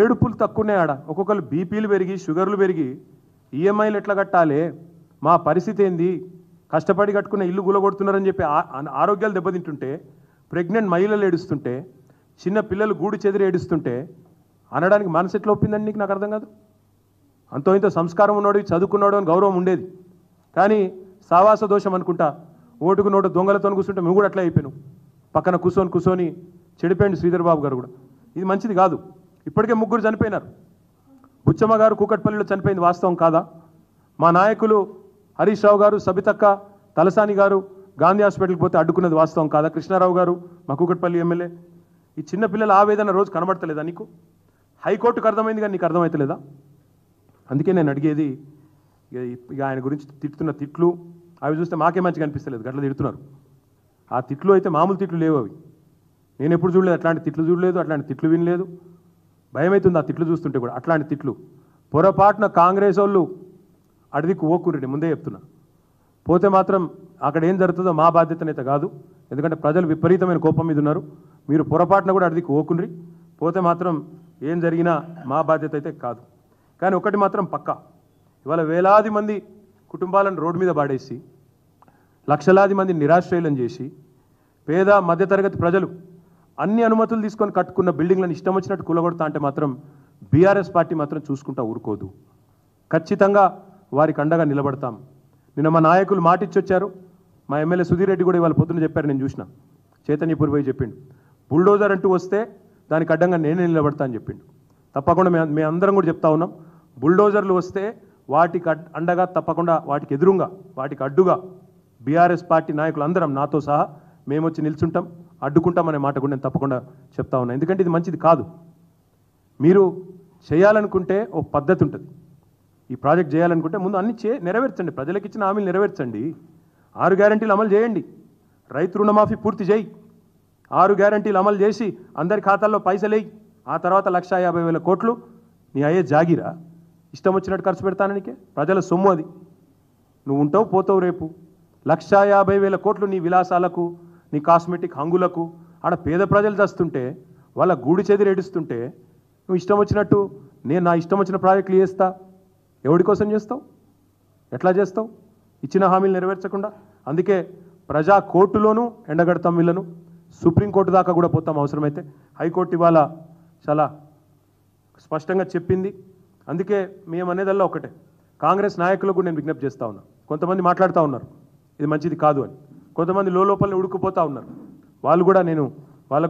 ఏడుపులు తక్కువనే ఆడ, ఒక్కొక్కరు బీపీలు పెరిగి షుగర్లు పెరిగి ఈఎంఐలు ఎట్లా కట్టాలి, మా పరిస్థితి ఏంది, కష్టపడి కట్టుకున్న ఇల్లు గులగొడుతున్నారని చెప్పి ఆరోగ్యాలు దెబ్బతింటుంటే, ప్రెగ్నెంట్ మహిళలు ఏడుస్తుంటే, చిన్న పిల్లలు గూడు చెదిరి ఏడుస్తుంటే అనడానికి మనసు ఎట్లా ఒప్పిందండి నీకు? నాకు అర్థం కాదు. అంతో ఇంతో సంస్కారం ఉన్నాడు, చదువుకున్నాడు అని గౌరవం ఉండేది. కానీ సావాస దోషం అనుకుంటా ఓటుకు నోటు దొంగలతో కూర్చుంటే నువ్వు కూడా అట్లా అయిపోయాను. పక్కన కూర్చొని చెడిపోయింది శ్రీధర్ బాబు గారు కూడా. ఇది మంచిది కాదు. ఇప్పటికే 3 చనిపోయినారు. బుచ్చమ్మ గారు కూకట్పల్లిలో చనిపోయింది, వాస్తవం కాదా? మా నాయకులు హరీష్ రావు గారు, సబితక్క, తలసాని గారు గాంధీ హాస్పిటల్కి పోతే అడ్డుకున్నది వాస్తవం కాదా? కృష్ణారావు గారు మా కూకట్పల్లి ఎమ్మెల్యే. ఈ చిన్న పిల్లల ఆవేదన రోజు కనబడతలేదా నీకు? హైకోర్టుకు అర్థమైంది కానీ నీకు అర్థమవుతలేదా? అందుకే నేను అడిగేది, ఇక ఆయన గురించి తిట్టుతున్న తిట్లు అవి చూస్తే మాకే మంచిగా అనిపిస్తలేదు, గట్ల తిడుతున్నారు. ఆ తిట్లు అయితే మామూలు తిట్లు లేవు అవి. నేను ఎప్పుడు చూడలేదు, అట్లాంటి తిట్లు చూడలేదు, అట్లాంటి తిట్లు వినలేదు. భయం అవుతుంది ఆ తిట్లు చూస్తుంటే కూడా. అట్లాంటి తిట్లు పొరపాటున కాంగ్రెస్ వాళ్ళు అడిదికి ఓకురండి, ముందే చెప్తున్నా. పోతే మాత్రం అక్కడ ఏం జరుగుతుందో మా బాధ్యతనైతే కాదు, ఎందుకంటే ప్రజలు విపరీతమైన కోపం మీద ఉన్నారు. మీరు పొరపాటున కూడా అడిదికి ఓకుండ్రి, పోతే మాత్రం ఏం జరిగినా మా బాధ్యత అయితే కాదు. కానీ ఒకటి మాత్రం పక్కా, ఇవాళ వేలాది మంది కుటుంబాలను రోడ్డు మీద పాడేసి, లక్షలాది మంది నిరాశ్రయులను చేసి, పేద మధ్యతరగతి ప్రజలు అన్ని అనుమతులు తీసుకొని కట్టుకున్న బిల్డింగ్లను ఇష్టం వచ్చినట్టు కూలగొడతా అంటే మాత్రం బీఆర్ఎస్ పార్టీ మాత్రం చూసుకుంటా ఊరుకోదు. ఖచ్చితంగా వారికి అండగా నిలబడతాం. నిన్న మా నాయకులు మాటిచ్చి వచ్చారు. మా ఎమ్మెల్యే సుధీర్ రెడ్డి కూడా ఇవాళ పొద్దున చెప్పారు, నేను చూసిన, చైతన్యపూర్ పోయి చెప్పిండు, బుల్డోజర్ అంటూ వస్తే దానికి అడ్డంగా నేనే నిలబడతా అని చెప్పిండు. తప్పకుండా మేము అందరం కూడా చెప్తా ఉన్నాం, బుల్డోజర్లు వస్తే వాటికి అండగా, తప్పకుండా వాటికి ఎదురుగా, వాటికి అడ్డుగా బీఆర్ఎస్ పార్టీ నాయకులు అందరం నాతో సహా మేము వచ్చి నిల్చుంటాం, అడ్డుకుంటాం అనే మాట కూడా నేను తప్పకుండా చెప్తా ఉన్నా. ఎందుకంటే ఇది మంచిది కాదు. మీరు చేయాలనుకుంటే ఓ పద్ధతి ఉంటుంది. ఈ ప్రాజెక్ట్ చేయాలనుకుంటే ముందు అన్ని నెరవేర్చండి, ప్రజలకు ఇచ్చిన హామీలు నెరవేర్చండి. 6 గ్యారంటీలు అమలు చేయండి. రైతు రుణమాఫీ పూర్తి చేయి. 6 గ్యారంటీలు అమలు చేసి అందరి ఖాతాల్లో పైసలేయి. ఆ తర్వాత 1,50,000 కోట్లు నీ అయ్యే జాగిరా, ఇష్టం వచ్చినట్టు ఖర్చు పెడతాననికే, ప్రజల సొమ్ము అది. నువ్వు ఉంటావు పోతావు రేపు. 1,50,000 కోట్లు నీ విలాసాలకు, నీ కాస్మెటిక్ హంగులకు. ఆడ పేద ప్రజలు చేస్తుంటే, వాళ్ళ గూడు చెదిరి ఏడుస్తుంటే నువ్వు ఇష్టం వచ్చినట్టు నేను నా ఇష్టం వచ్చిన ప్రాజెక్టులు చేస్తా. ఎవడి కోసం చేస్తావు? ఎట్లా చేస్తావు? ఇచ్చిన హామీలు నెరవేర్చకుండా. అందుకే ప్రజా కోర్టులోనూ ఎండగడతాం వీళ్ళను, సుప్రీంకోర్టు దాకా కూడా పోతాం అవసరమైతే. హైకోర్టు ఇవాళ చాలా స్పష్టంగా చెప్పింది. అందుకే మేము అనేదల్లా ఒకటే, కాంగ్రెస్ నాయకులకు నేను విజ్ఞప్తి చేస్తూ ఉన్నా. కొంతమంది మాట్లాడుతూ ఉన్నారు ఇది మంచిది కాదు అని, కొంతమంది లోపలనే ఉడుకుపోతూ ఉన్నారు. వాళ్ళకు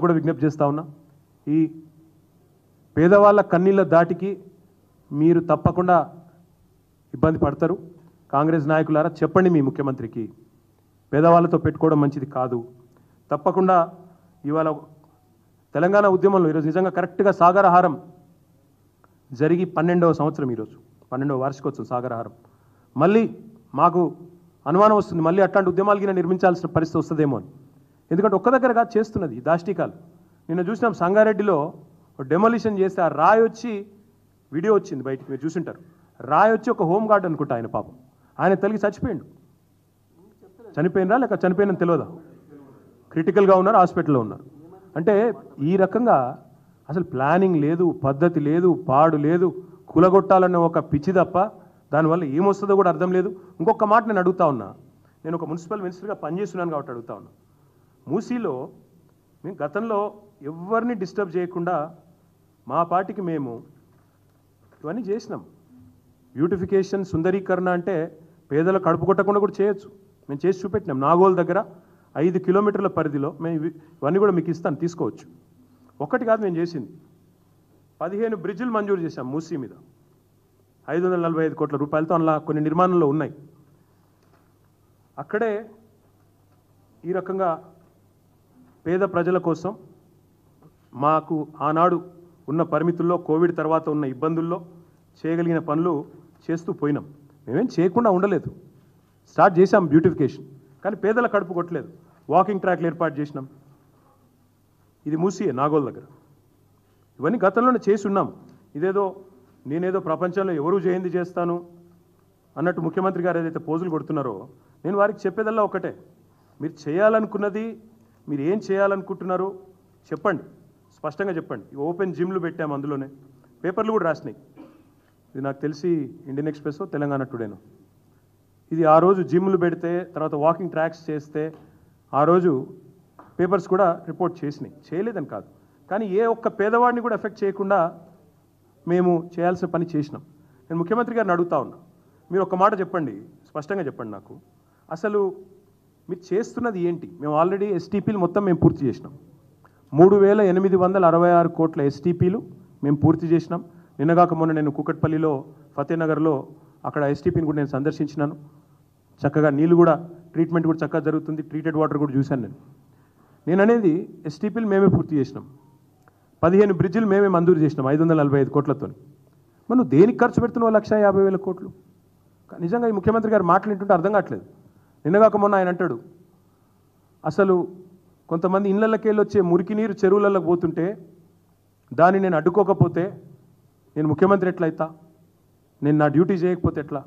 కూడా విజ్ఞప్తి చేస్తూ ఉన్నా, ఈ పేదవాళ్ళ కన్నీళ్ళ దాటికి మీరు తప్పకుండా ఇబ్బంది పడతారు. కాంగ్రెస్ నాయకులారా చెప్పండి మీ ముఖ్యమంత్రికి, పేదవాళ్ళతో పెట్టుకోవడం మంచిది కాదు. తప్పకుండా ఇవాళ తెలంగాణ ఉద్యమంలో ఈరోజు నిజంగా కరెక్ట్గా సాగరహారం జరిగి 12వ సంవత్సరం, ఈరోజు 12వ వార్షికోత్సవం సాగరహారం. మళ్ళీ మాకు అనుమానం వస్తుంది, మళ్ళీ అట్లాంటి ఉద్యమాలకి నిర్మించాల్సిన పరిస్థితి వస్తుందేమో అని. ఎందుకంటే ఒక్క దగ్గరగా చేస్తున్నది దాష్టికాలు. నిన్న చూసినాం సంగారెడ్డిలో డెమోలిషన్ చేస్తే ఆ రాయి వచ్చి, వీడియో వచ్చింది బయటికి, మీరు చూసింటారు. రాయి వచ్చి ఒక హోమ్ గార్డ్ అనుకుంటా ఆయన, పాపం ఆయన తలిగి చచ్చిపోయిండు. చనిపోయినరా లేక చనిపోయినని తెలియదా? క్రిటికల్గా ఉన్నారు, హాస్పిటల్లో ఉన్నారు. అంటే ఈ రకంగా అసలు ప్లానింగ్ లేదు, పద్ధతి లేదు, పాడు లేదు, కూలగొట్టాలన్న ఒక పిచ్చి తప్ప దానివల్ల ఏమొస్తుందో కూడా అర్థం లేదు. ఇంకొక మాట నేను అడుగుతా ఉన్నా, నేను ఒక మున్సిపల్ మినిస్టర్గా పనిచేస్తున్నాను కాబట్టి అడుగుతా ఉన్నా. మూసీలో మేము గతంలో ఎవరిని డిస్టర్బ్ చేయకుండా మా పార్టీకి మేము ఇవన్నీ చేసినాం. బ్యూటిఫికేషన్, సుందరీకరణ అంటే పేదల కడుపు కొట్టకుండా కూడా చేయొచ్చు. మేము చేసి చూపెట్టినాం. నాగోల్ దగ్గర 5 కిలోమీటర్ల పరిధిలో మేము ఇవన్నీ కూడా మీకు ఇస్తాను, తీసుకోవచ్చు. ఒక్కటి కాదు మేము చేసింది, 15 బ్రిడ్జిలు మంజూరు చేశాం మూసీ మీద. 545 కోట్ల రూపాయలతో అలా కొన్ని నిర్మాణంలో ఉన్నాయి. అక్కడే ఈ రకంగా పేద ప్రజల కోసం మాకు ఆనాడు ఉన్న పరిమితుల్లో, కోవిడ్ తర్వాత ఉన్న ఇబ్బందుల్లో చేయగలిగిన పనులు చేస్తూ పోయినాం. మేమేం చేయకుండా ఉండలేదు, స్టార్ట్ చేశాం బ్యూటిఫికేషన్. కానీ పేదల కడుపు కొట్టలేదు. వాకింగ్ ట్రాక్లు ఏర్పాటు చేసినాం. ఇది మూసీ నాగోల్ దగ్గర. ఇవన్నీ గతంలోనే చేసి ఉన్నాం. ఇదేదో నేనేదో ప్రపంచంలో ఎవరూ చేయింది చేస్తాను అన్నట్టు ముఖ్యమంత్రి గారు ఏదైతే పోజులు కొడుతున్నారో, నేను వారికి చెప్పేదల్లా ఒకటే, మీరు చేయాలనుకున్నది, మీరు ఏం చేయాలనుకుంటున్నారో చెప్పండి, స్పష్టంగా చెప్పండి. ఓపెన్ జిమ్లు పెట్టాము, అందులోనే పేపర్లు కూడా రాసినాయి. ఇది నాకు తెలిసి ఇండియన్ ఎక్స్ప్రెస్, తెలంగాణ టుడేను. ఇది ఆ రోజు జిమ్లు పెడితే, తర్వాత వాకింగ్ ట్రాక్స్ చేస్తే ఆ రోజు పేపర్స్ కూడా రిపోర్ట్ చేసినాయి. చేయలేదని కాదు, కానీ ఏ ఒక్క పేదవాడిని కూడా ఎఫెక్ట్ చేయకుండా మేము చేయాల్సిన పని చేసినాం. నేను ముఖ్యమంత్రి గారిని అడుగుతా ఉన్నా, మీరు ఒక్క మాట చెప్పండి, స్పష్టంగా చెప్పండి నాకు, అసలు మీరు చేస్తున్నది ఏంటి? మేము ఆల్రెడీ ఎస్టీపీలు మొత్తం మేము పూర్తి చేసినాం. 3866 కోట్ల ఎస్టీపీలు మేము పూర్తి చేసినాం. నిన్నగాక మొన్న నేను కూకట్పల్లిలో, ఫతేనగర్లో అక్కడ ఎస్టీపీని కూడా నేను సందర్శించినాను. చక్కగా నీళ్ళు కూడా, ట్రీట్మెంట్ కూడా చక్కగా జరుగుతుంది. ట్రీటెడ్ వాటర్ కూడా చూశాను నేను అనేది ఎస్టీపీలు మేమే పూర్తి చేసినాం. 15 బ్రిడ్జిలు మేమే మంజూరు చేసినాం 545 కోట్లతో. మనం దేనికి ఖర్చు పెడుతున్నావు 1,50,000 కోట్లు? నిజంగా ఈ ముఖ్యమంత్రి గారు మాట్లాడుతుంటే అర్థం కావట్లేదు. నిన్నగాక మొన్న ఆయన అంటాడు, అసలు కొంతమంది ఇళ్లకి వెళ్ళి వచ్చే మురికి నీరు చెరువులకు పోతుంటే దాన్ని నేను అడ్డుకోకపోతే నేను ముఖ్యమంత్రి ఎట్లయితా? నేను నా డ్యూటీ చేయకపోతే ఎట్లా?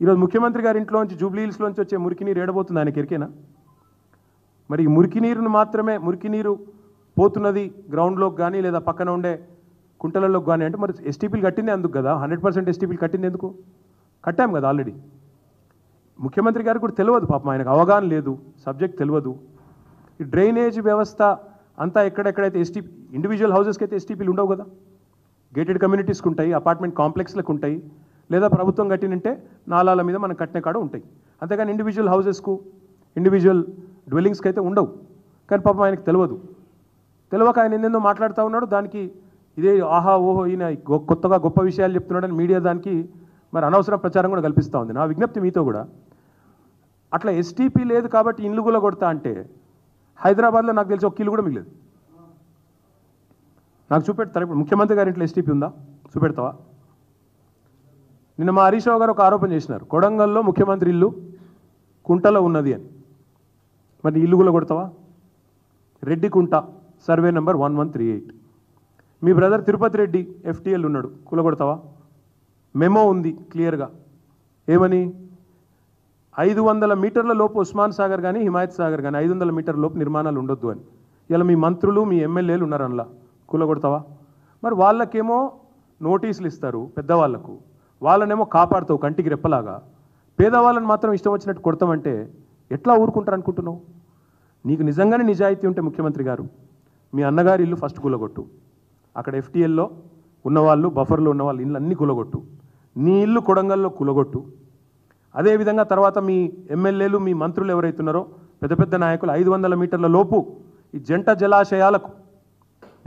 ఈరోజు ముఖ్యమంత్రి గారి ఇంట్లోంచి, జూబ్లీ హిల్స్లోంచి వచ్చే మురికి నీరు ఏడబోతుంది ఆయనకి ఎరికేనా? మరి ఈ మురికి నీరును మాత్రమే, మురికి నీరు పోతున్నది గ్రౌండ్లోకి కానీ లేదా పక్కన ఉండే కుంటలలోకి కానీ అంటే మరి ఎస్టీపీలు కట్టిందే అందుకు కదా. 100% ఎస్టీపీలు కట్టింది ఎందుకు? కట్టాం కదా ఆల్రెడీ. ముఖ్యమంత్రి గారికి కూడా తెలియదు పాపం, ఆయనకు అవగాహన లేదు, సబ్జెక్ట్ తెలియదు. ఈ డ్రైనేజ్ వ్యవస్థ అంతా ఎక్కడెక్కడైతే ఇండివిజువల్ హౌసెస్కి అయితే ఎస్టీపీలు ఉండవు కదా. గేటెడ్ కమ్యూనిటీస్కి ఉంటాయి, అపార్ట్మెంట్ కాంప్లెక్స్లకు ఉంటాయి, లేదా ప్రభుత్వం కట్టినంటే నాలాల మీద మనం కట్టిన కాడ ఉంటాయి. అంతేగాని ఇండివిజువల్ హౌసెస్కు, ఇండివిజువల్ డ్వెల్లింగ్స్కి అయితే ఉండవు. కానీ పాపం ఆయనకు తెలియదు. తెలియక ఆయన ఎన్నెన్నో మాట్లాడుతూ ఉన్నాడు. దానికి ఇదే ఆహా ఓహో ఈయన కొత్తగా గొప్ప విషయాలు చెప్తున్నాడని మీడియా దానికి మరి అనవసరం ప్రచారం కూడా కల్పిస్తూ ఉంది. నా విజ్ఞప్తి మీతో కూడా, అట్లా ఎస్టీపీ లేదు కాబట్టి ఇల్లు కూడా కొడతా అంటే హైదరాబాద్లో నాకు తెలిసి ఒక ఇల్లు కూడా మిగలేదు. నాకు చూపెడతారు. ఇప్పుడు ముఖ్యమంత్రి గారి ఇంట్లో ఎస్టీపీ ఉందా? చూపెడతావా? నిన్న మా హరీష్ రావు గారు ఒక ఆరోపణ చేసినారు, కొడంగల్లో ముఖ్యమంత్రి ఇల్లు కుంటలో ఉన్నది అని. మరి ఇల్లు కూడా కొడతావా? రెడ్డి కుంట, సర్వే నెంబర్ 1138. మీ బ్రదర్ తిరుపతి రెడ్డి ఎఫ్టీఎల్ ఉన్నాడు, కూలగొడతావా? మెమో ఉంది క్లియర్గా, ఏమని? 500 మీటర్ల లోపు ఉస్మాన్ సాగర్ కానీ హిమాయత్ సాగర్ కానీ 500 మీటర్ల లోపు నిర్మాణాలు ఉండొద్దు అని. ఇలా మీ మంత్రులు, మీ ఎమ్మెల్యేలు ఉన్నారు అందులో, కూలగొడతావా? మరి వాళ్ళకేమో నోటీసులు ఇస్తారు పెద్దవాళ్లకు, వాళ్ళనేమో కాపాడుతావు కంటికి రెప్పలాగా, పేదవాళ్ళని మాత్రం ఇష్టం వచ్చినట్టు కొడతామంటే ఎట్లా ఊరుకుంటారు అనుకుంటున్నావు? నీకు నిజంగానే నిజాయితీ ఉంటే ముఖ్యమంత్రి గారు, మీ అన్నగారి ఇల్లు ఫస్ట్ కూలగొట్టు, అక్కడ ఎఫ్టీఎల్లో ఉన్నవాళ్ళు, బఫర్లో ఉన్నవాళ్ళు ఇల్లు అన్నీ కూలగొట్టు, నీ ఇల్లు కొడంగల్లో కూలగొట్టు. అదేవిధంగా తర్వాత మీ ఎమ్మెల్యేలు, మీ మంత్రులు ఎవరైతున్నారో పెద్ద పెద్ద నాయకులు 500 మీటర్ల లోపు ఈ జంట జలాశయాలకు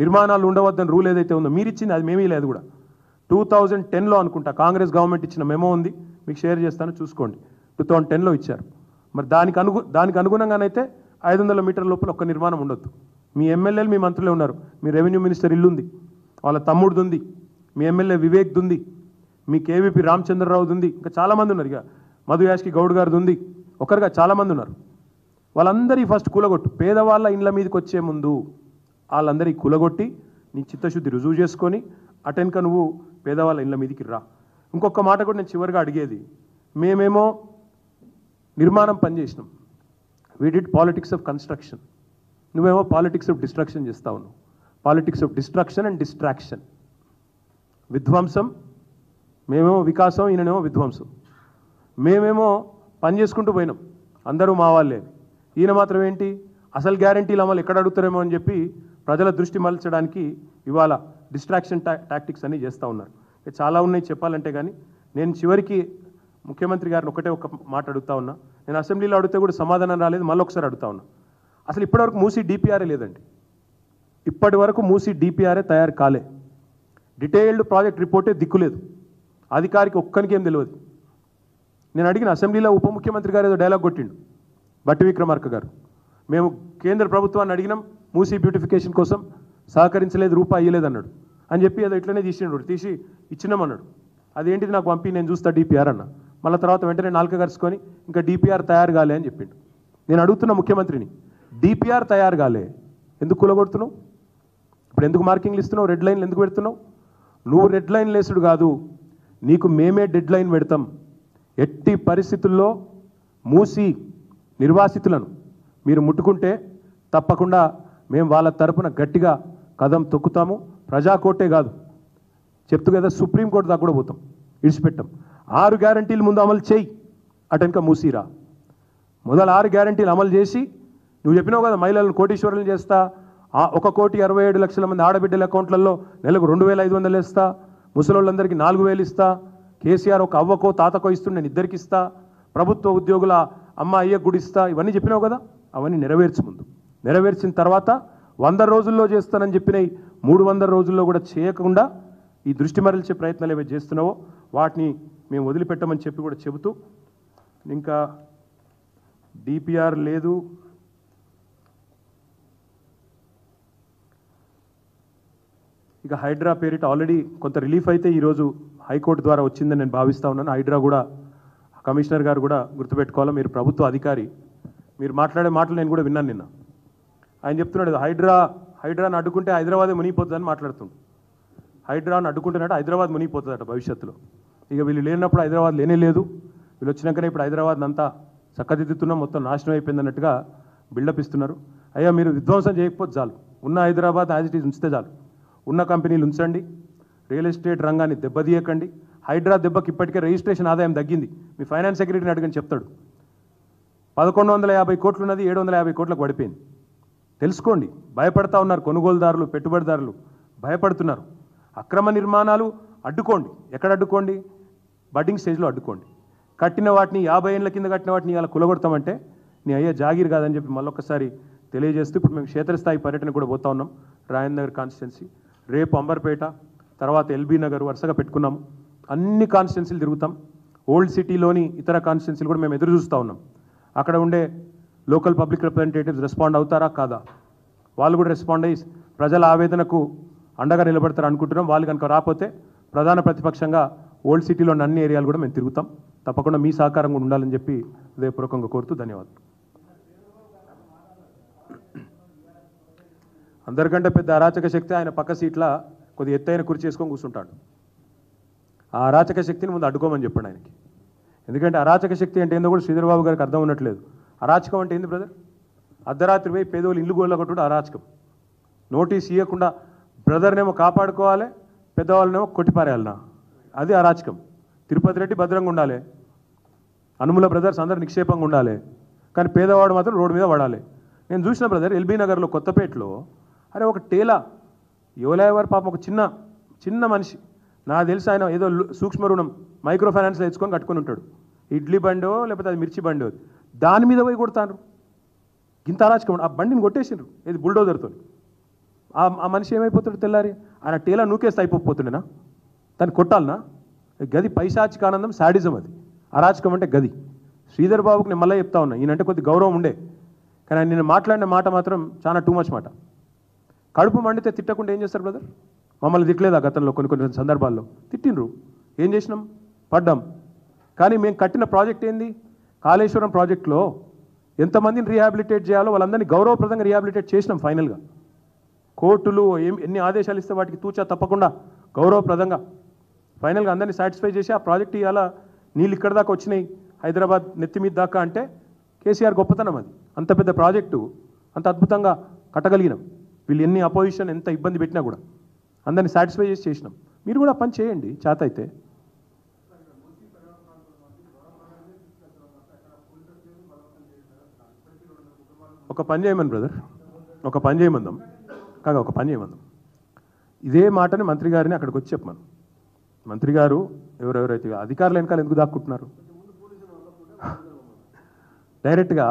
నిర్మాణాలు ఉండవద్దని రూల్ ఏదైతే ఉందో మీరు ఇచ్చింది, అది మేమీ లేదు కూడా. 2010లో అనుకుంటా కాంగ్రెస్ గవర్నమెంట్ ఇచ్చిన మెమో ఉంది, మీకు షేర్ చేస్తాను చూసుకోండి. 2010లో ఇచ్చారు. మరి దానికి అనుగుణంగానైతే 500 మీటర్ల లోపల ఒక్క నిర్మాణం ఉండొద్దు. మీ ఎమ్మెల్యేలు, మీ మంత్రులే ఉన్నారు. మీ రెవెన్యూ మినిస్టర్ ఇల్లు ఉంది, వాళ్ళ తమ్ముడిది ఉంది, మీ ఎమ్మెల్యే వివేక్ది ఉంది, మీ కేవీపీ రామచంద్రరావుది ఉంది, ఇంకా చాలామంది ఉన్నారు. ఇక మధు యాష్కి గౌడ్ గారిది ఉంది, ఒకరిగా చాలామంది ఉన్నారు. వాళ్ళందరి ఫస్ట్ కూలగొట్టు. పేదవాళ్ళ ఇండ్ల మీదకి వచ్చే ముందు వాళ్ళందరికీ కూలగొట్టి నీ చిత్తశుద్ధి రుజువు చేసుకొని అటెన్క నువ్వు పేదవాళ్ళ ఇండ్ల మీదకి రా. ఇంకొక మాట కూడా నేను చివరిగా అడిగేది, మేమేమో నిర్మాణం పనిచేసినాం, we did politics of construction, నువ్వేమో పాలిటిక్స్ ఆఫ్ డిస్ట్రక్షన్ చేస్తా ఉన్నావు. Politics of destruction and distraction, విధ్వంసం. మేమేమో వికాసం, ఈయననేమో విధ్వంసం. మేమేమో పని చేసుకుంటూ పోయినాం. అందరూ మా వాళ్ళే. ఈయన మాత్రం ఏంటి అసలు గ్యారంటీలు అమలు ఎక్కడ అడుగుతారేమో అని చెప్పి ప్రజల దృష్టి మలచడానికి ఇవాళ డిస్ట్రాక్షన్ టాక్టిక్స్ అన్ని చేస్తూ ఉన్నారు. చాలా ఉన్నాయి చెప్పాలంటే, కానీ నేను చివరికి ముఖ్యమంత్రి గారిని ఒకటే ఒక మాట అడుగుతా ఉన్నా. నేను అసెంబ్లీలో అడిగితే కూడా సమాధానం రాలేదు, మళ్ళీ ఒకసారి అడుగుతా ఉన్నా. అసలు ఇప్పటివరకు మూసీ డిపిఆర్ఏ లేదండి. ఇప్పటి వరకు మూసీ డిపిఆర్ఏ తయారు కాలే. డీటెయిల్డ్ ప్రాజెక్ట్ రిపోర్టే దిక్కులేదు. అధికారికి ఒక్కరికి ఏం తెలియదు. నేను అడిగిన అసెంబ్లీలో ఉప ముఖ్యమంత్రి గారు ఏదో డైలాగ్ కొట్టిండు, బట్టి విక్రమార్క గారు. మేము కేంద్ర ప్రభుత్వాన్ని అడిగినాం మూసీ బ్యూటిఫికేషన్ కోసం, సహకరించలేదు, రూపాయి ఇయ్యలేదు అన్నాడు అని చెప్పి ఏదో ఇట్లనే తీసి ఇచ్చినామన్నాడు. అదేంటిది నాకు పంపి నేను చూస్తా డిపిఆర్ అన్న. మళ్ళీ తర్వాత వెంటనే నాలుక కరుచుకొని ఇంకా డిపిఆర్ తయారు కాలే అని చెప్పిండు. నేను అడుగుతున్న ముఖ్యమంత్రిని, డిపిఆర్ తయారు కాలే ఎందుకు కూలగొడుతున్నావు? ఇప్పుడు ఎందుకు మార్కింగ్లు ఇస్తున్నావు? రెడ్ లైన్లు ఎందుకు పెడుతున్నావు? నువ్వు రెడ్ లైన్ లేసుడు కాదు, నీకు మేమే డెడ్ లైన్ పెడతాం. ఎట్టి పరిస్థితుల్లో మూసి నిర్వాసితులను మీరు ముట్టుకుంటే తప్పకుండా మేము వాళ్ళ తరపున గట్టిగా కదం తొక్కుతాము. ప్రజాకోర్టే కాదు, చెప్తూ కదా సుప్రీంకోర్టు దాకా కూడా పోతాం, ఇడిచిపెట్టాం. 6 గ్యారంటీలు ముందు అమలు చేయి, అటెనక మూసిరా. మొదలు 6 గ్యారంటీలు అమలు చేసి, నువ్వు చెప్పినావు కదా మహిళలను కోటీశ్వరులను చేస్తా, 1,67,00,000 మంది ఆడబిడ్డల అకౌంట్లలో నెలకు 2,500 ఇస్తా, ముసలోళ్ళందరికీ 4,000 ఇస్తా, కేసీఆర్ ఒక అవ్వకో తాతకో ఇస్తుండే నేను ఇద్దరికి ఇస్తా, ప్రభుత్వ ఉద్యోగుల అమ్మ అయ్య గుడిస్తా, ఇవన్నీ చెప్పినావు కదా, అవన్నీ నెరవేర్చు. ముందు నెరవేర్చిన తర్వాత 100 రోజుల్లో చేస్తానని చెప్పినవి 300 రోజుల్లో కూడా చేయకుండా ఈ దృష్టి మరల్చే ప్రయత్నాలు ఏవైతే చేస్తున్నావో వాటిని మేము వదిలిపెట్టమని చెప్పి కూడా చెబుతూ, ఇంకా డిపిఆర్ లేదు, ఇక హైడ్రా పేరిట ఆల్రెడీ కొంత రిలీఫ్ అయితే ఈరోజు హైకోర్టు ద్వారా వచ్చిందని నేను భావిస్తూ ఉన్నాను. హైడ్రా కూడా కమిషనర్ గారు కూడా గుర్తుపెట్టుకోవాలా, మీరు ప్రభుత్వ అధికారి, మీరు మాట్లాడే మాటలు నేను కూడా విన్నాను నిన్న. ఆయన చెప్తున్నాడు హైడ్రాను అడ్డుకుంటే హైదరాబాదే మునిగిపోతుందని మాట్లాడుతుండు. హైడ్రాను అడ్డుకుంటున్నట్టు హైదరాబాద్ మునిగిపోతుందట భవిష్యత్తులో. ఇక వీళ్ళు లేనప్పుడు హైదరాబాద్ లేనే లేదు, వీళ్ళు వచ్చినాకనే ఇప్పుడు హైదరాబాద్ అంతా చక్కదిద్దుతున్నాం, మొత్తం నాశనం అయిపోయింది అన్నట్టుగా బిల్డప్ ఇస్తున్నారు. అయ్యా మీరు విధ్వంసం చేయకపోతే చాలు, ఉన్న హైదరాబాద్ యాజ్ ఇట్ ఈజ్ ఉంచితే చాలు. ఉన్న కంపెనీలు ఉంచండి, రియల్ ఎస్టేట్ రంగాన్ని దెబ్బతీయకండి. హైడ్రా దెబ్బకి ఇప్పటికే రిజిస్ట్రేషన్ ఆదాయం తగ్గింది. మీ ఫైనాన్స్ సెక్రటరీని అడిగని చెప్తాడు. 1,150 కోట్లు ఉన్నది 750 కోట్లకు పడిపోయింది. తెలుసుకోండి. భయపడతా ఉన్నారు కొనుగోలుదారులు, పెట్టుబడిదారులు భయపడుతున్నారు. అక్రమ నిర్మాణాలు అడ్డుకోండి. ఎక్కడ అడ్డుకోండి? బడ్డింగ్ స్టేజ్లో అడ్డుకోండి. కట్టిన వాటిని 50 ఏళ్ళ కింద కట్టిన వాటిని ఇలా కులగొడతామంటే నీ అయ్యే జాగీర్ కాదని చెప్పి మళ్ళొకసారి తెలియజేస్తూ, ఇప్పుడు మేము క్షేత్రస్థాయి పర్యటన కూడా పోతా ఉన్నాం. రాజేంద్ర నగర్ కాన్స్టిట్యున్సీ, రేపు అంబర్పేట, తర్వాత ఎల్బీ నగర్ వరుసగా పెట్టుకున్నాము. అన్ని కాన్స్టిట్యున్సీలు తిరుగుతాం. ఓల్డ్ సిటీలోని ఇతర కాన్స్టిట్యున్సీలు కూడా మేము ఎదురు చూస్తూ ఉన్నాం. అక్కడ ఉండే లోకల్ పబ్లిక్ రిప్రజెంటేటివ్స్ రెస్పాండ్ అవుతారా కాదా, వాళ్ళు కూడా రెస్పాండ్ అయ్యి ప్రజల ఆవేదనకు అండగా నిలబడతారు అనుకుంటున్నాం. వాళ్ళు కనుక రాకపోతే ప్రధాన ప్రతిపక్షంగా ఓల్డ్ సిటీలోని అన్ని ఏరియాలు కూడా మేము తిరుగుతాం. తప్పకుండా మీ సహకారం కూడా ఉండాలని చెప్పి హృదయపూర్వకంగా కోరుతూ ధన్యవాదాలు. అందరికంటే పెద్ద అరాచక శక్తి ఆయన పక్క సీట్ల కొద్ది ఎత్తైన కుర్చీ చేసుకొని కూర్చుంటాడు. ఆ అరాచక శక్తిని ముందు అడ్డుకోమని చెప్పండి ఆయనకి. ఎందుకంటే అరాచక శక్తి అంటే ఏందో కూడా శ్రీధర్బాబు గారికి అర్థం ఉన్నట్లేదు. అరాచకం అంటే ఏంది బ్రదర్? అర్ధరాత్రి పోయి పేదోళ్ళు ఇల్లు గోళ్ళగొట్టుడు అరాచకం. నోటీస్ ఇవ్వకుండా బ్రదర్నేమో కాపాడుకోవాలి, పెద్దవాళ్ళనేమో కొట్టిపారేయాలనా, అది అరాచకం. తిరుపతి రెడ్డి భద్రంగా ఉండాలి, అనుముల బ్రదర్స్ అందరు నిక్షేపంగా ఉండాలి, కానీ పేదవాడు మాత్రం రోడ్డు మీద పడాలి. నేను చూసిన బ్రదర్ ఎల్బీ నగర్లో కొత్తపేటలో, అరే ఒక టేలా యువలేవారు పాపం, ఒక చిన్న మనిషి, నాకు తెలిసి ఆయన ఏదో సూక్ష్మ రుణం మైక్రో ఫైనాన్స్ తెచ్చుకొని కట్టుకొని ఉంటాడు. ఇడ్లీ బండో లేకపోతే అది మిర్చి బండో, దాని మీద పోయి కొడతాను. ఇంత అరాచకం. ఆ బండిని కొట్టేసిండ్రు, ఏది బుల్డోజర్తో. ఆ మనిషి ఏమైపోతాడు తెల్లారి? ఆయన టేలా నూకేస్తే అయిపోతుండేనా? దాన్ని కొట్టాలనా? గది పైశాచిక ఆనందం, శాడిజం. అది అరాచకం అంటే గది. శ్రీధర్ బాబుకి నేను మళ్ళీ చెప్తా ఉన్నా, ఈయనంటే కొద్ది గౌరవం ఉండే, కానీ ఆయన నేను మాట్లాడిన మాట మాత్రం చాలా టూ మచ్ మాట. కడుపు మండితే తిట్టకుండా ఏం చేస్తారు బ్రదర్? మమ్మల్ని తిట్టలేదా గతంలో? కొన్ని సందర్భాల్లో తిట్టిండ్రు. ఏం చేసినాం? పడ్డాం. కానీ మేము కట్టిన ప్రాజెక్ట్ ఏంది? కాళేశ్వరం ప్రాజెక్టులో ఎంతమందిని రీహాబిలిటేట్ చేయాలో వాళ్ళందరినీ గౌరవప్రదంగా రీహాబిలిటేట్ చేసినాం. ఫైనల్గా కోర్టులు ఎన్ని ఆదేశాలు ఇస్తే వాటికి తూచా తప్పకుండా గౌరవప్రదంగా ఫైనల్గా అందరినీ సాటిస్ఫై చేసి ఆ ప్రాజెక్ట్ ఇవాళ నీళ్ళు ఇక్కడ దాకా వచ్చినాయి, హైదరాబాద్ నెత్తి మీద దాకా. అంటే కేసీఆర్ గొప్పతనం అది. అంత పెద్ద ప్రాజెక్టు అంత అద్భుతంగా కట్టగలిగినాం. వీళ్ళు ఎన్ని అపోజిషన్ ఎంత ఇబ్బంది పెట్టినా కూడా అందరినీ సాటిస్ఫై చేసి చేసినాం. మీరు కూడా పని చేయండి చేత అయితే. ఒక పని చేయమని బ్రదర్, ఒక పని చేయమందాం కాగా, ఒక పని చేయమందాం. ఇదే మాటని మంత్రి గారిని అక్కడికి వచ్చి చెప్పమను. మంత్రి గారు ఎవరెవరైతే అధికారులు వెనకాల ఎందుకు దాక్కుంటున్నారు? డైరెక్ట్గా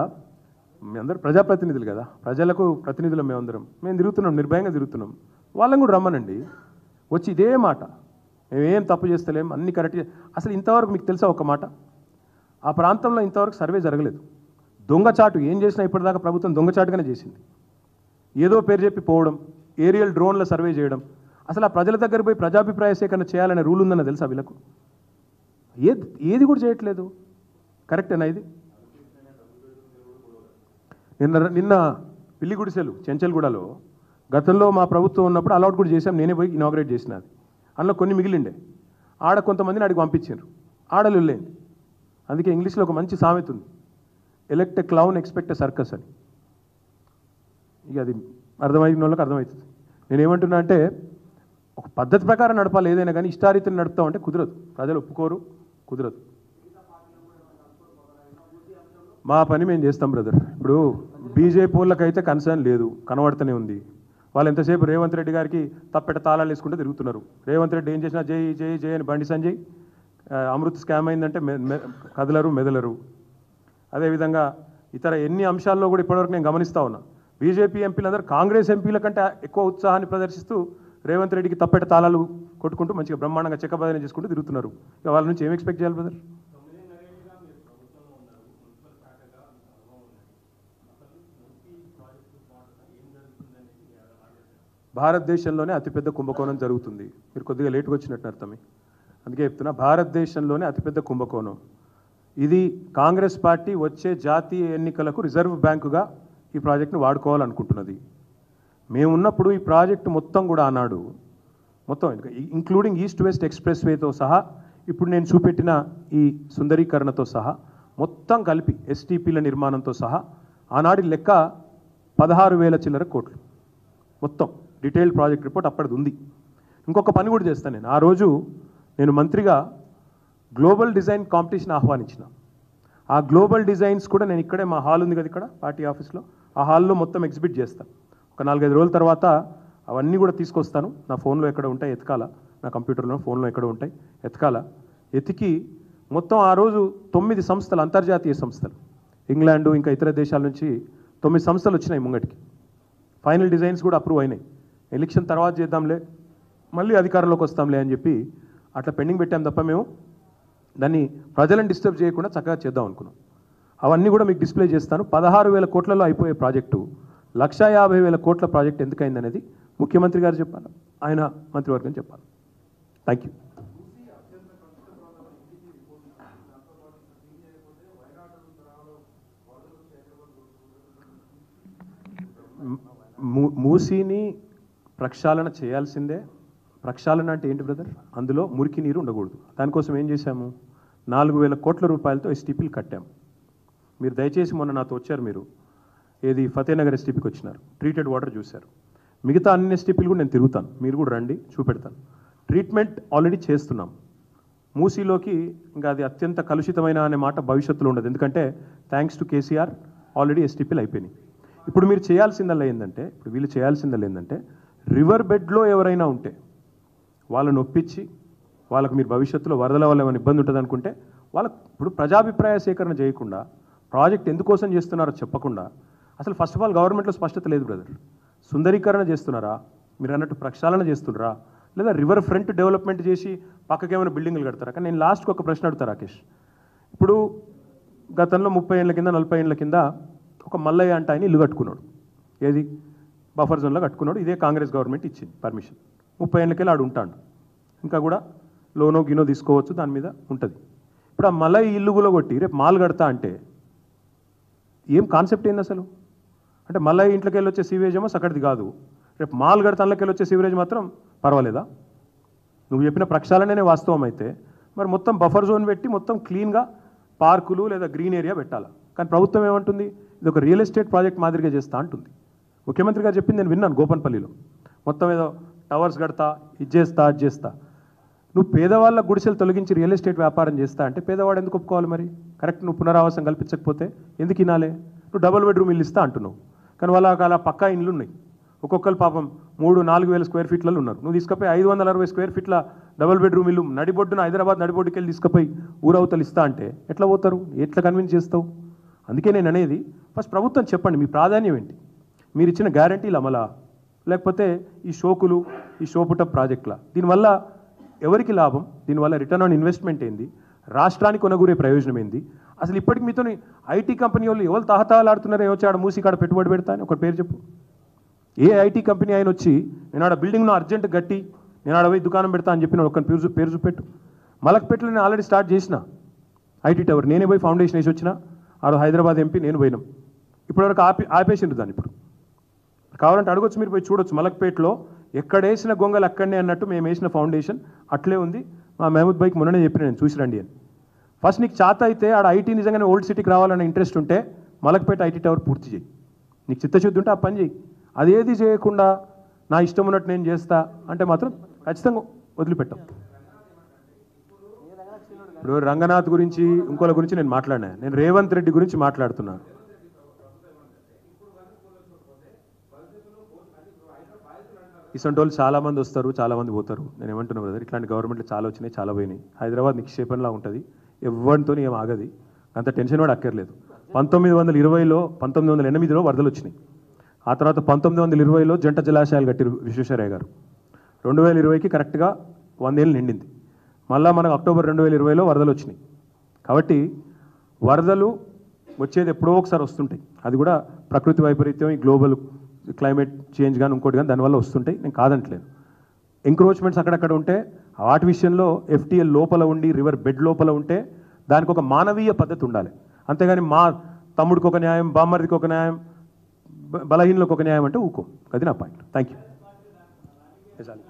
మీ అందరూ ప్రజాప్రతినిధులు కదా, ప్రజలకు ప్రతినిధులు మేమందరం, మేము తిరుగుతున్నాం, నిర్భయంగా తిరుగుతున్నాం. వాళ్ళని కూడా రమ్మనండి, వచ్చి ఇదే మాట, మేమేం తప్పు చేస్తలేం, అన్ని కరెక్ట్. అసలు ఇంతవరకు మీకు తెలుసా ఒక మాట, ఆ ప్రాంతంలో ఇంతవరకు సర్వే జరగలేదు. దొంగచాటు ఏం చేసినా ఇప్పటిదాకా ప్రభుత్వం దొంగచాటుగానే చేసింది. ఏదో పేరు చెప్పి పోవడం, ఏరియల్ డ్రోన్ల సర్వే చేయడం. అసలు ఆ ప్రజల దగ్గర పోయి ప్రజాభిప్రాయ సేకరణ చేయాలనే రూల్ ఉందన్న తెలుసా వీళ్ళకు? ఏది కూడా చేయట్లేదు. కరెక్టేనా ఇది? నిన్న పిల్లి గుడిసెలు చెంచల్గూడలో గతంలో మా ప్రభుత్వం ఉన్నప్పుడు అలౌట్ కూడా చేశాం, నేనే పోయి ఇనాగ్రేట్ చేసిన. అది అందులో కొన్ని మిగిలిండే, ఆడ కొంతమందిని అడిగి పంపించారు, ఆడలు వెళ్ళేది. అందుకే ఇంగ్లీష్లో ఒక మంచి సామెత ఉంది, elect a clown expect a circus అని. ఇక అది అర్థమైన వాళ్ళకి అర్థమవుతుంది. నేనేమంటున్నా అంటే, ఒక పద్ధతి ప్రకారం నడపాలి ఏదైనా, కానీ ఇష్టారీతిని నడుపుతామంటే కుదరదు, ప్రజలు ఒప్పుకోరు, కుదరదు. మా పని మేము చేస్తాం బ్రదర్. ఇప్పుడు బీజేపీ వాళ్ళకైతే కన్సర్న్ లేదు, కనబడుతూనే ఉంది. వాళ్ళు ఎంతసేపు రేవంత్ రెడ్డి గారికి తప్పెట తాళాలు వేసుకుంటూ తిరుగుతున్నారు. రేవంత్ రెడ్డి ఏం చేసినా జై జై జై అని బండి సంజయ్, అమృత్ స్కామ్ అయిందంటే కదలరు మెదలరు. అదేవిధంగా ఇతర ఎన్ని అంశాల్లో కూడా ఇప్పటివరకు నేను గమనిస్తూ ఉన్నా, బీజేపీ ఎంపీలందరూ కాంగ్రెస్ ఎంపీల కంటే ఎక్కువ ఉత్సాహాన్ని ప్రదర్శిస్తూ రేవంత్ రెడ్డికి తప్పెట తాళాలు కొట్టుకుంటూ మంచిగా బ్రహ్మాండంగా చెక్కబదన చేసుకుంటూ తిరుగుతున్నారు. ఇక వాళ్ళ నుంచి ఏం ఎక్స్పెక్ట్ చేయాలి బ్రదర్? భారతదేశంలోనే అతిపెద్ద కుంభకోణం జరుగుతుంది. మీరు కొద్దిగా లేట్గా వచ్చినట్టు అర్థమే, అందుకే చెప్తున్నా, భారతదేశంలోనే అతిపెద్ద కుంభకోణం ఇది. కాంగ్రెస్ పార్టీ వచ్చే జాతీయ ఎన్నికలకు రిజర్వ్ బ్యాంకుగా ఈ ప్రాజెక్టును వాడుకోవాలనుకుంటున్నది. మేమున్నప్పుడు ఈ ప్రాజెక్టు మొత్తం కూడా ఆనాడు మొత్తం ఇంక్లూడింగ్ ఈస్ట్ వెస్ట్ ఎక్స్ప్రెస్ వేతో సహా, ఇప్పుడు నేను చూపెట్టిన ఈ సుందరీకరణతో సహా మొత్తం కలిపి ఎస్టీపీల నిర్మాణంతో సహా ఆనాడి లెక్క 16,000 చిల్లర కోట్లు మొత్తం. డీటెయిల్డ్ ప్రాజెక్ట్ రిపోర్ట్ అప్పటిది ఉంది. ఇంకొక పని కూడా చేస్తాను నేను. ఆ రోజు నేను మంత్రిగా గ్లోబల్ డిజైన్ కాంపిటీషన్ ఆహ్వానించిన. ఆ గ్లోబల్ డిజైన్స్ కూడా నేను ఇక్కడే, మా హాల్ ఉంది కదా ఇక్కడ పార్టీ ఆఫీస్లో, ఆ హాల్లో మొత్తం ఎగ్జిబిట్ చేస్తాను. ఒక 4-5 రోజుల తర్వాత అవన్నీ కూడా తీసుకొస్తాను. నా ఫోన్లో ఎక్కడ ఉంటాయి ఎతకాల, నా కంప్యూటర్లో ఫోన్లో ఎక్కడ ఉంటాయి ఎతకాల. ఎతికి మొత్తం ఆ రోజు 9 సంస్థలు, అంతర్జాతీయ సంస్థలు, ఇంగ్లాండు ఇంకా ఇతర దేశాల నుంచి 9 సంస్థలు వచ్చినాయి ముంగటికి. ఫైనల్ డిజైన్స్ కూడా అప్రూవ్ అయినాయి. ఎలక్షన్ తర్వాత చేద్దాంలే, మళ్ళీ అధికారంలోకి వస్తాంలే అని చెప్పి అట్లా పెండింగ్ పెట్టాం తప్ప మేము దాన్ని ప్రజలను డిస్టర్బ్ చేయకుండా చక్కగా చేద్దాం అనుకున్నాం. అవన్నీ కూడా మీకు డిస్ప్లే చేస్తాను. 16,000 కోట్లలో అయిపోయే ప్రాజెక్టు 1,50,000 కోట్ల ప్రాజెక్ట్ ఎందుకైంది అనేది ముఖ్యమంత్రి గారు చెప్పాలి, ఆయన మంత్రివర్గం చెప్పాలి. Thank you. మూసీని ప్రక్షాళన చేయాల్సిందే. ప్రక్షాళన అంటే ఏంటి బ్రదర్? అందులో మురికి నీరు ఉండకూడదు. దానికోసం ఏం చేశాము? 4,000 కోట్ల రూపాయలతో ఎస్టీపీలు కట్టాము. మీరు దయచేసి మొన్న నాతో వచ్చారు, మీరు ఏది ఫతేనగర్ ఎస్టీపీకి వచ్చినారు, ట్రీటెడ్ వాటర్ చూశారు. మిగతా అన్ని ఎస్టీపీలు కూడా నేను తిరుగుతాను, మీరు కూడా రండి, చూపెడతాను. ట్రీట్మెంట్ ఆల్రెడీ చేస్తున్నాం. మూసీలోకి ఇంకా అది అత్యంత కలుషితమైన అనే మాట భవిష్యత్తులో ఉండదు, ఎందుకంటే థ్యాంక్స్ టు కేసీఆర్ ఆల్రెడీ ఎస్టీపీలు అయిపోయినాయి. ఇప్పుడు మీరు చేయాల్సిందల్లా ఏంటంటే, వీళ్ళు చేయాల్సిందల్లా ఏంటంటే, రివర్ బెడ్లో ఎవరైనా ఉంటే వాళ్ళని ఒప్పించి, వాళ్ళకు మీరు భవిష్యత్తులో వరదల వల్ల ఏమైనా ఇబ్బంది ఉంటుంది అనుకుంటే వాళ్ళకు, ఇప్పుడు ప్రజాభిప్రాయ సేకరణ చేయకుండా ప్రాజెక్ట్ ఎందుకోసం చేస్తున్నారో చెప్పకుండా, అసలు ఫస్ట్ ఆఫ్ ఆల్ గవర్నమెంట్లో స్పష్టత లేదు బ్రదర్. సుందరీకరణ చేస్తున్నారా, మీరు అన్నట్టు ప్రక్షాళన చేస్తున్నారా, లేదా రివర్ ఫ్రంట్ డెవలప్మెంట్ చేసి పక్కకేమైనా బిల్డింగ్లు కడతారా? కానీ నేను లాస్ట్కి ఒక ప్రశ్న అడుగుతా రాకేష్. ఇప్పుడు గతంలో 30 ఏళ్ళ కింద 40 ఏళ్ళ కింద ఒక మల్లయ్య అంటే ఆయన ఇల్లు కట్టుకున్నాడు, ఏది బఫర్ జోన్లో కట్టుకున్నాడు. ఇదే కాంగ్రెస్ గవర్నమెంట్ ఇచ్చింది పర్మిషన్. 30 ఏళ్ళకెళ్ళి ఆడు ఉంటాడు, ఇంకా కూడా లోనో గినో తీసుకోవచ్చు, దాని మీద ఉంటుంది. ఇప్పుడు ఆ మల్లయ్య ఇల్లు కూడా కొట్టి రేపు మాల్ కడతా అంటే ఏం కాన్సెప్ట్ ఏంది అసలు? అంటే మల్లయ్య ఇంట్లోకి వెళ్ళి వచ్చే సీవేజ్ ఏమో సకటిది కాదు, రేపు మాల్ కడతా అందులోకి వెళ్ళి వచ్చే సీవరేజ్ మాత్రం పర్వాలేదా? నువ్వు చెప్పిన ప్రక్షాళననే వాస్తవం అయితే మరి మొత్తం బఫర్ జోన్ పెట్టి మొత్తం క్లీన్గా పార్కులు లేదా గ్రీన్ ఏరియా పెట్టాలి. కానీ ప్రభుత్వం ఏమంటుంది, ఇది ఒక రియల్ ఎస్టేట్ ప్రాజెక్ట్ మాదిరిగా చేస్తా అంటుంది. ముఖ్యమంత్రి గారు చెప్పింది నేను విన్నాను గోపన్పల్లిలో, మొత్తం ఏదో టవర్స్ కడతా, ఇది చేస్తా, అది చేస్తా. నువ్వు పేదవాళ్ళ గుడిసెలు తొలగించి రియల్ ఎస్టేట్ వ్యాపారం చేస్తా అంటే పేదవాడు ఎందుకు ఒప్పుకోవాలి మరి? కరెక్ట్, నువ్వు పునరావాసం కల్పించకపోతే ఎందుకు వినాలే? నువ్వు డబుల్ బెడ్రూమ్ ఇల్లు ఇస్తా అంటున్నావు, కానీ వాళ్ళకి అలా పక్కా ఇండ్లు ఉన్నాయి. ఒక్కొక్కరు పాపం 3-4 వేల స్క్వేర్ ఫీట్లలో ఉన్నారు. నువ్వు తీసుకుపోయి 560 స్క్వేర్ ఫీట్ల డబుల్ బెడ్రూమ్ ఇల్లు నడిబొడ్డున హైదరాబాద్ నడిబొడ్డుకి వెళ్ళి తీసుకుపోయి ఊరవతలు ఇస్తా అంటే ఎట్లా పోతారు? ఎట్లా కన్విన్స్ చేస్తావు? అందుకే నేను అనేది ఫస్ట్ ప్రభుత్వం చెప్పండి మీ ప్రాధాన్యం ఏంటి? మీరు ఇచ్చిన గ్యారంటీలు అమలా, లేకపోతే ఈ షోకులు, ఈ షోపుట ప్రాజెక్టుల, దీనివల్ల ఎవరికి లాభం? దీనివల్ల రిటర్న్ ఆన్ ఇన్వెస్ట్మెంట్ ఏంది? రాష్ట్రానికి కొనగూరే ప్రయోజనం ఏంది? అసలు ఇప్పటికి మీతో ఐటీ కంపెనీ వాళ్ళు ఎవరు తహతహలాడుతున్నారో వచ్చి ఆడ మూసి కాడ పెట్టుబడి పెడతా అని ఒక పేరు చెప్పు. ఏ ఐటీ కంపెనీ ఆయన వచ్చి నేను ఆడ బిల్డింగ్ను అర్జెంట్ గట్టి నేను ఆడ పోయి దుకాణం పెడతా అని చెప్పిన ఒక పేరు చూపెట్టు. మలక్పేటలో నేను ఆల్రెడీ స్టార్ట్ చేసిన ఐటీ టవర్, నేనే పోయి ఫౌండేషన్ వేసి వచ్చిన. ఆడ హైదరాబాద్ ఎంపీ నేను పోయినాం. ఇప్పటివరకు ఆపేసిండ్రు దాన్ని. ఇప్పుడు కావాలంటే అడగొచ్చు, మీరు పోయి చూడొచ్చు. మలక్పేటలో ఎక్కడేసిన గొంగలు అక్కడనే అన్నట్టు మేము వేసిన ఫౌండేషన్ అట్లే ఉంది. మా మహమూద్ బైక్ మొన్ననే చెప్పిన నేను, చూసి రండి అని. ఫస్ట్ నీకు చేత అయితే ఆడ ఐటీ నిజంగానే ఓల్డ్ సిటీకి రావాలన్న ఇంట్రెస్ట్ ఉంటే మలక్పేట ఐటీ టవర్ పూర్తి చేయి. నీకు చిత్తశుద్ధి ఉంటే ఆ పని చేయి. అదేది చేయకుండా నా ఇష్టం ఉన్నట్టు నేను చేస్తా అంటే మాత్రం ఖచ్చితంగా వదిలిపెట్టాం. ఇప్పుడు రంగనాథ్ గురించి ఇంకోళ్ళ గురించి నేను మాట్లాడినా, నేను రేవంత్ రెడ్డి గురించి మాట్లాడుతున్నాను. ఇసంటి వాళ్ళు చాలామంది వస్తారు, చాలామంది పోతారు. నేను ఏమంటున్నా బ్రదర్, ఇట్లాంటి గవర్నమెంట్లు చాలా వచ్చినాయి, చాలా పోయినాయి. హైదరాబాద్ నిక్షేపంలా ఉంటుంది, ఎవరితో ఏం ఆగది, అంత టెన్షన్ కూడా అక్కర్లేదు. 1908లో వరదలు వచ్చినాయి. ఆ తర్వాత 1920లో జంట జలాశయాలు కట్టిరు విశ్వేశ్వరయ్య గారు. 2020కి కరెక్ట్గా 100 ఏళ్ళు నిండింది. మళ్ళీ మనకు అక్టోబర్ 2020లో వరదలు వచ్చినాయి. కాబట్టి వరదలు వచ్చేది ఎప్పుడో ఒకసారి వస్తుంటాయి. అది కూడా ప్రకృతి వైపరీత్యం, ఈ గ్లోబల్ క్లైమేట్ చేంజ్ కానీ ఇంకోటి కానీ దానివల్ల వస్తుంటాయి, నేను కాదంటలేను. ఎంక్రోచ్మెంట్స్ అక్కడక్కడ ఉంటే వాటి విషయంలో FTL లోపల ఉండి రివర్ బెడ్ లోపల ఉంటే దానికి ఒక మానవీయ పద్ధతి ఉండాలి. అంతేగాని మా తమ్ముడికి ఒక న్యాయం, బామ్మర్దికి ఒక న్యాయం, బలహీనలకు ఒక న్యాయం అంటే ఊకో. అది నా పాయింట్. Thank you.